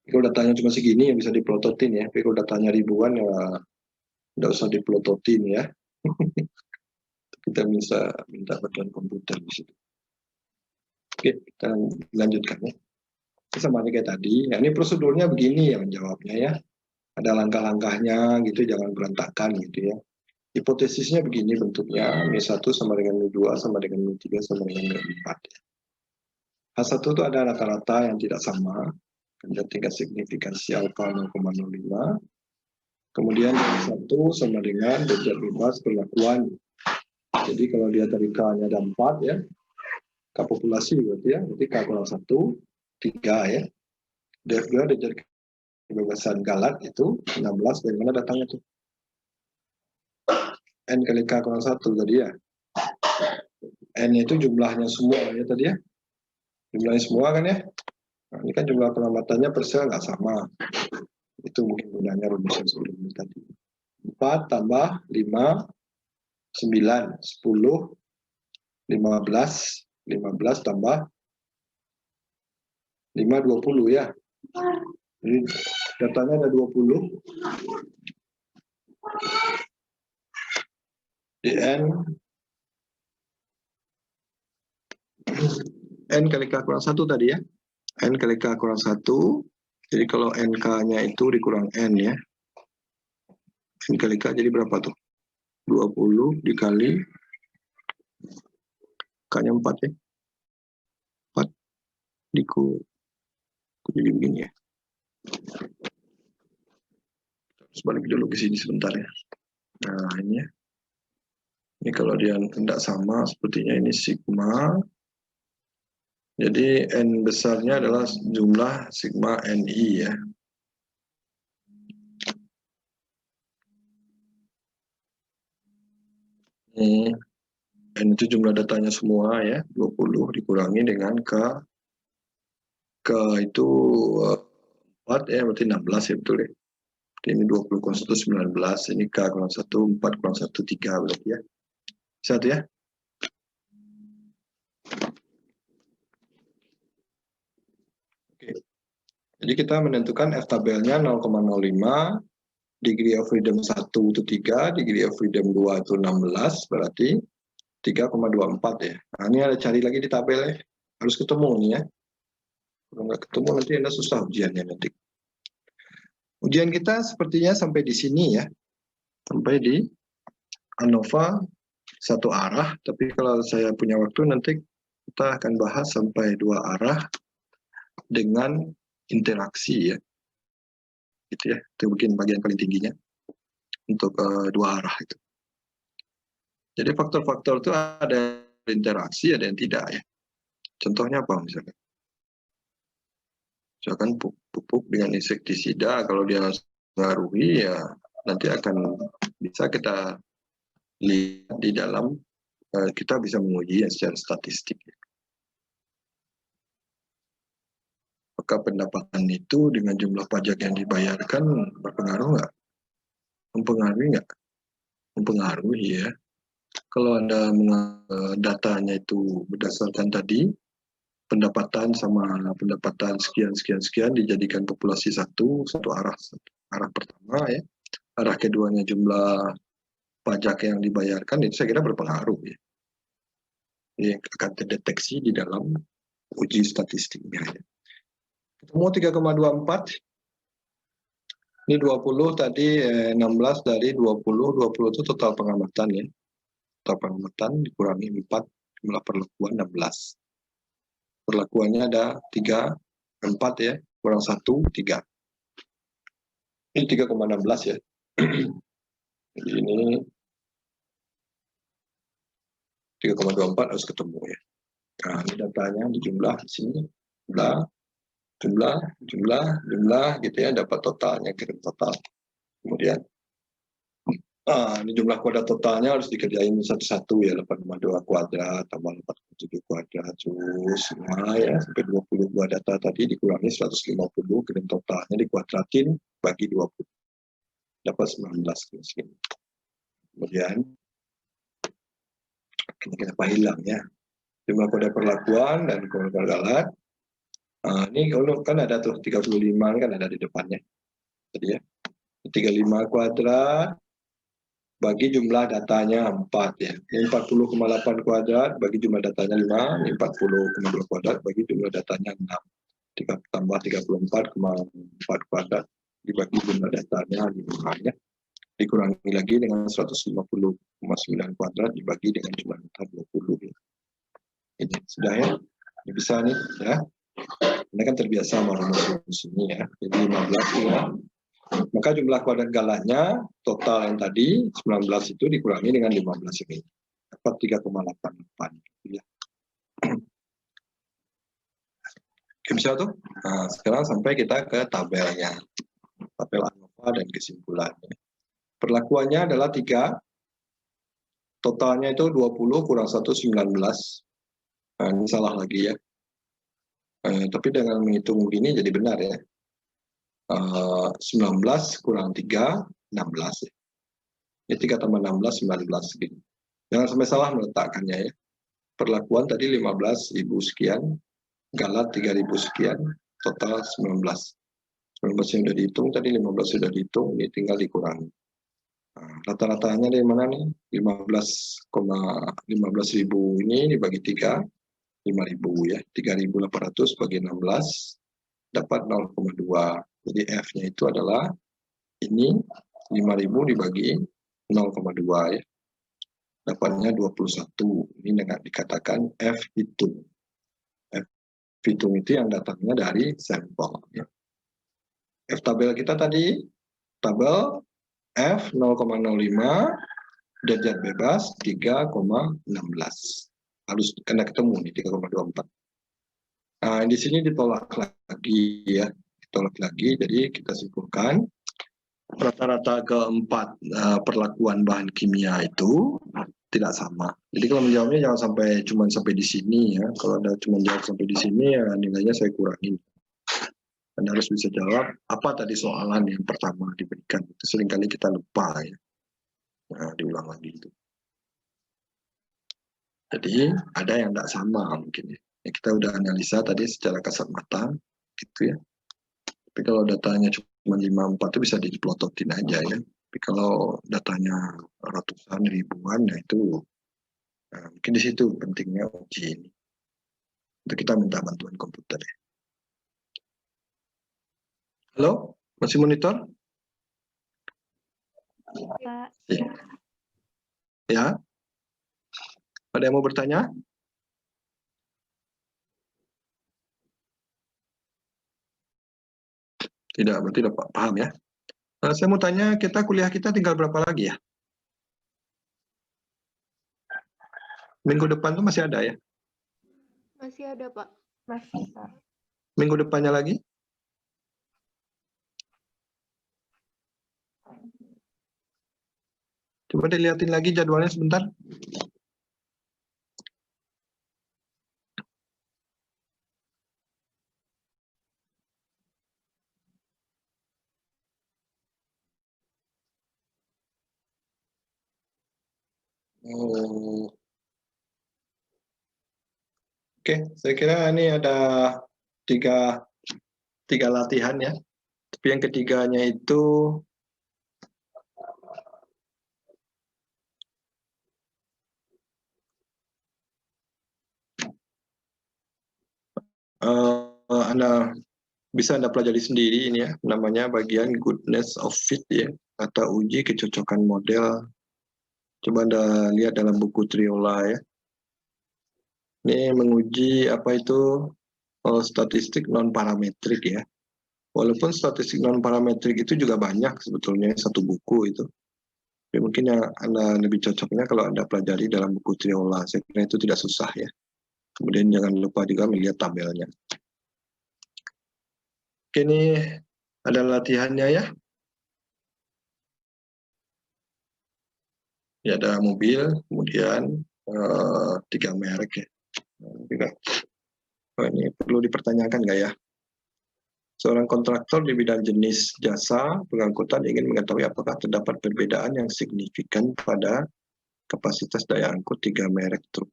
Kalau datanya cuma segini yang bisa diplototin ya. Tapi kalau datanya ribuan ya nggak usah diplototin ya. Kita bisa minta bantuan komputer di situ. Oke, kita lanjutkan ya. Sama kayak tadi, ya, ini prosedurnya begini ya menjawabnya ya. Ada langkah-langkahnya gitu, jangan berantakan gitu ya. Hipotesisnya begini bentuknya, M1 sama dengan M2 sama dengan M3 sama dengan M4. H1 itu ada rata-rata yang tidak sama, ada tingkat signifikansi alfa 0,05. Kemudian M1 sama dengan derajat bebas perlakuan. Jadi kalau dia tadi K-nya ada 4 ya, K populasi berarti ya, berarti K kurang 1, 3 ya. DF2 derajat kebebasan galat itu 16, dari mana datangnya tuh? N kali K kurang 1 tadi ya. N itu jumlahnya semua ya tadi ya. Jumlahnya semua kan ya. Nah, ini kan jumlah pengambatannya per sel nggak sama. Itu mungkin gunanya rumus yang sebelumnya tadi. 4 tambah 5, 9, 10, 15, 15 tambah 5, 20 ya. Jadi datanya ada 20. Di N kali K kurang 1 tadi ya. N kali K kurang 1. Jadi kalau NK-nya itu dikurang N ya. N kali K jadi berapa tuh? 20 dikali K-nya 4 ya. 4 jadi begini ya. Terus balik dulu ke sini sebentar ya. Nah ini ya. Ini kalau dia tidak sama sepertinya ini sigma. Jadi N besarnya adalah jumlah sigma NI ya. N itu jumlah datanya semua ya. 20 dikurangi dengan K itu 4 ya, berarti 16 ya betul ya. Ini 20 kurang 1, 19. Ini K kurang 1, 4 kurang 1, 3 berarti ya. Satu ya. Oke. Jadi kita menentukan F tabelnya 0,05, degree of freedom 1 itu 3, degree of freedom 2 itu 16, berarti 3,24 ya. Nah ini ada cari lagi di tabel ya. Harus ketemu nih ya. Kalau nggak ketemu nanti Anda susah ujiannya nanti. Ujian kita sepertinya sampai di sini ya. sampai di ANOVA satu arah, tapi kalau saya punya waktu nanti kita akan bahas sampai 2 arah dengan interaksi ya, gitu ya. Itu mungkin bagian paling tingginya untuk 2 arah itu. Jadi faktor-faktor itu ada interaksi, ada yang tidak ya. Contohnya apa misalkan? Misalkan pupuk dengan insektisida, kalau dia mengaruhi ya nanti akan bisa kita lihat di dalam, kita bisa menguji secara statistik. Maka pendapatan itu dengan jumlah pajak yang dibayarkan berpengaruh nggak? Mempengaruhi nggak? Mempengaruhi ya. Kalau Anda datanya itu berdasarkan tadi, pendapatan sama pendapatan sekian dijadikan populasi satu arah, arah pertama ya. Arah keduanya jumlah pajak yang dibayarkan, itu saya kira berpengaruh ya. Ini akan terdeteksi di dalam uji statistiknya ya. Ketemu 3,24. Ini 20 tadi 16 dari 20 itu total pengamatan ya. Total pengamatan dikurangi 4 jumlah perlakuan 16. Perlakuannya ada 3, 4 ya, kurang 1, 3. Ini 3,16 ya. Jadi ini 3,24 harus ketemu ya. Nah, ini datanya di jumlah di sini. Jumlah gitu ya, dapat totalnya, kirim total. Kemudian ini jumlah kuadrat totalnya harus dikerjain satu-satu ya, 8,2 kuadrat tambah 4,7 kuadrat terus semua ya, sampai 22 data tadi dikurangi 150, kirim totalnya dikuadratin bagi 20. Dapat 19 segini. Kemudian kenapa hilang ya? Jumlah kode perlakuan dan kode galat. Ini kalau kan ada tuh 35 kan ada di depannya. Jadi ya, 35 kuadrat bagi jumlah datanya 4 ya. Ini 40,8 kuadrat bagi jumlah datanya 5, ini 40,2 kuadrat bagi jumlah datanya 6. Tambah 34,4 kuadrat dibagi jumlah datanya 5 ya. Dikurangi lagi dengan 150,9 kuadrat dibagi dengan jumlah data 20 ya. Ini sudah ya. Ini bisa nih ya. Ini kan terbiasa sama rumus ini ya. Jadi 15 ya. Maka jumlah kuadrat galatnya total yang tadi 19 itu dikurangi dengan 15 ini. Dapat 3,84 ya. Oke, bisa tuh. Nah, sekarang sampai kita ke tabelnya. Tabel ANOVA dan kesimpulannya. Perlakuannya adalah 3. Totalnya itu 20 kurang 1, 19. Nah, ini salah lagi ya. Tapi dengan menghitung begini jadi benar ya. 19 kurang 3, 16 ya. Ini 3 tambah 16, 19 segini. Jangan sampai salah meletakkannya ya. Perlakuan tadi 15.000 sekian, galat 3.000 sekian, total 19. 19 yang sudah dihitung, tadi 15 sudah dihitung, ini tinggal dikurangi. Nah, rata-ratanya dari mana nih? 15.000 ini dibagi 3, 5.000 ya. 3.800 bagi 16, dapat 0,2. Jadi F-nya itu adalah ini 5.000 dibagi 0,2 ya. Dapatnya 21. Ini dengan dikatakan F hitung. F hitung itu yang datangnya dari sampel ya. F tabel kita tadi, tabel F 0,05, derajat bebas 3,16. Harus kena ketemu nih 3,24. Nah, di sini ditolak lagi ya. Ditolak lagi, jadi kita simpulkan rata-rata keempat perlakuan bahan kimia itu tidak sama. Jadi kalau menjawabnya jangan sampai di sini ya. Kalau ada cuma jawab sampai di sini ya nilainya saya kurangin. Anda harus bisa jawab apa tadi soalan yang pertama diberikan. Itu seringkali kita lupa ya. Nah, diulang lagi itu. Jadi ada yang tidak sama mungkin ya. Kita udah analisa tadi secara kasat mata gitu ya. Tapi kalau datanya cuma 54 itu bisa diplototin aja ya. Tapi kalau datanya ratusan ribuan, ya itu mungkin di situ pentingnya uji ini. Untuk kita minta bantuan komputer ya. Halo, masih monitor? Pak. Ya, ada yang mau bertanya? Tidak, berarti dapat paham ya. Nah, saya mau tanya, kuliah kita tinggal berapa lagi ya? Minggu depan tuh masih ada ya? Masih ada, Pak. Masih, Pak. Minggu depannya lagi? Coba dilihatin lagi jadwalnya sebentar. Oh. Oke, saya kira ini ada tiga latihan ya. Tapi yang ketiganya itu Anda bisa Anda pelajari sendiri ini ya, namanya bagian goodness of fit ya, atau uji kecocokan model. Coba Anda lihat dalam buku Triola ya. Ini menguji apa itu statistik non parametrik ya. Walaupun statistik non parametrik itu juga banyak sebetulnya satu buku itu. Tapi mungkin yang Anda lebih cocoknya kalau Anda pelajari dalam buku Triola. Saya kira itu tidak susah ya. Kemudian jangan lupa juga melihat tabelnya. Oke, ini ada latihannya ya. Ya ada mobil, kemudian 3 merek ya. Ini perlu dipertanyakan nggak ya? Seorang kontraktor di bidang jenis jasa pengangkutan ingin mengetahui apakah terdapat perbedaan yang signifikan pada kapasitas daya angkut 3 merek truk.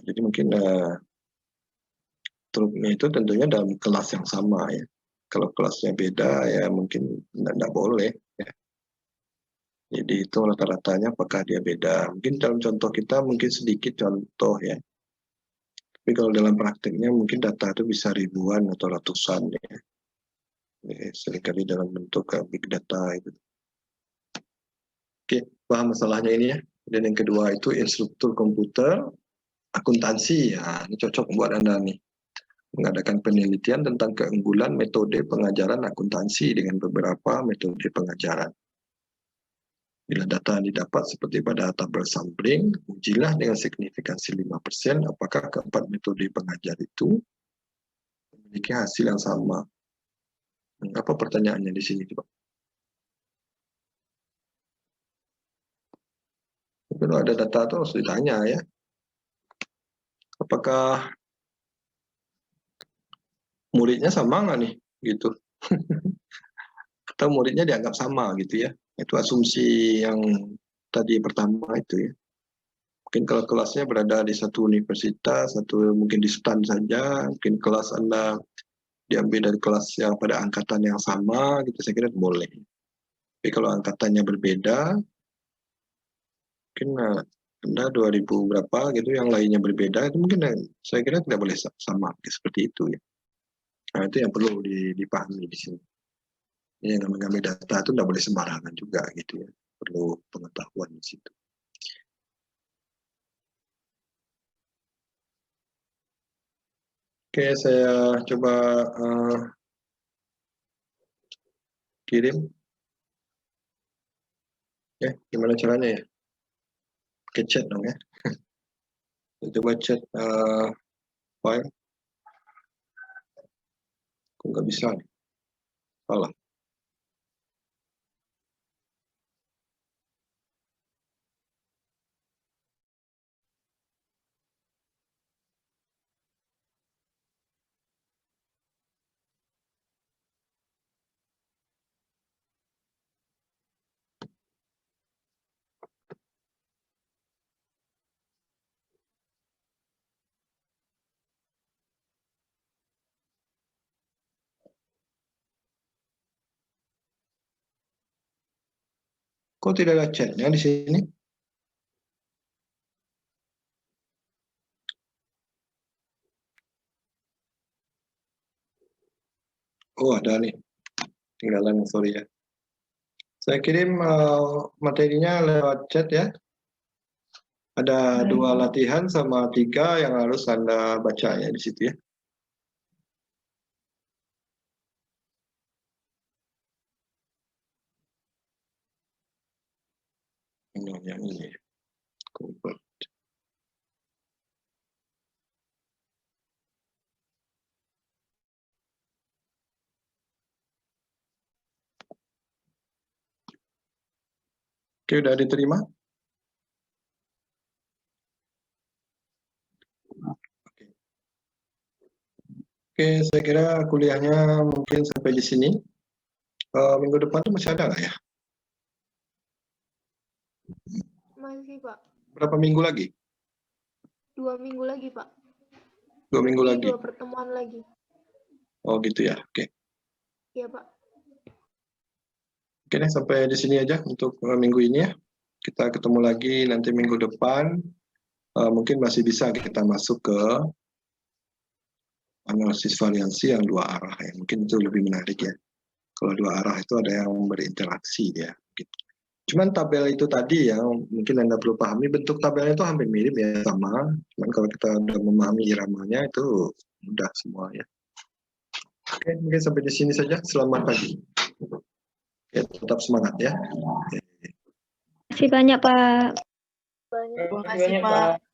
Jadi mungkin truknya itu tentunya dalam kelas yang sama ya. Kalau kelasnya beda ya mungkin tidak boleh. Ya. Jadi itu rata-ratanya apakah dia beda. Mungkin dalam contoh kita mungkin sedikit contoh ya. Tapi kalau dalam praktiknya mungkin data itu bisa ribuan atau ratusan ya. Seringkali dalam bentuk big data itu. Oke, paham masalahnya ini ya. Dan yang kedua itu instruktur komputer akuntansi. Ya, ini cocok buat Anda nih. Mengadakan penelitian tentang keunggulan metode pengajaran akuntansi dengan beberapa metode pengajaran. Bila data yang didapat seperti pada tabel sampling, ujilah dengan signifikansi 5% apakah keempat metode pengajar itu memiliki hasil yang sama. Apa pertanyaannya di sini, Pak? Kalau ada data itu harus ditanya ya. Apakah muridnya sama nggak nih? Gitu. Atau muridnya dianggap sama gitu ya. Itu asumsi yang tadi pertama itu ya. Mungkin kalau kelasnya berada di satu universitas, atau mungkin di STAN saja, mungkin kelas Anda diambil dari kelas yang pada angkatan yang sama, gitu saya kira boleh. Tapi kalau angkatannya berbeda, mungkin Anda 2000 berapa gitu, yang lainnya berbeda, itu mungkin saya kira tidak boleh sama, seperti itu ya. Nah itu yang perlu dipahami di sini. Ini yang mengambil data itu tidak boleh sembarangan juga gitu ya. Perlu pengetahuan di situ. Oke, saya coba kirim. Ya, gimana caranya ya? Pakai chat dong ya. Saya coba chat file. Kok nggak bisa nih? Salah. Kok tidak ada chatnya di sini? Oh ada nih. Tinggalan, sorry ya. Saya kirim materinya lewat chat ya. Ada 2 latihan sama 3 yang harus Anda baca ya di situ ya. Yang ini. Convert. Oke, udah diterima? Oke, saya kira kuliahnya mungkin sampai di sini. Minggu depan tuh masih ada nggak ya? Masih, Pak. Berapa minggu lagi? 2 minggu lagi, Pak. 2 minggu Jadi lagi? 2 pertemuan lagi. Oh gitu ya, oke. Iya, Pak. Oke deh, sampai di sini aja untuk minggu ini ya. Kita ketemu lagi nanti minggu depan. Mungkin masih bisa kita masuk ke analisis variansi yang 2 arah ya. Mungkin itu lebih menarik ya. Kalau 2 arah itu ada yang berinteraksi ya. Gitu. Cuman tabel itu tadi ya, mungkin Anda perlu pahami, bentuk tabelnya itu hampir mirip ya, sama. Cuman kalau kita udah memahami iramanya itu mudah semua ya. Oke, mungkin sampai di sini saja. Selamat pagi. Ya, tetap semangat ya. Terima kasih banyak, Pak. Terima kasih, Pak.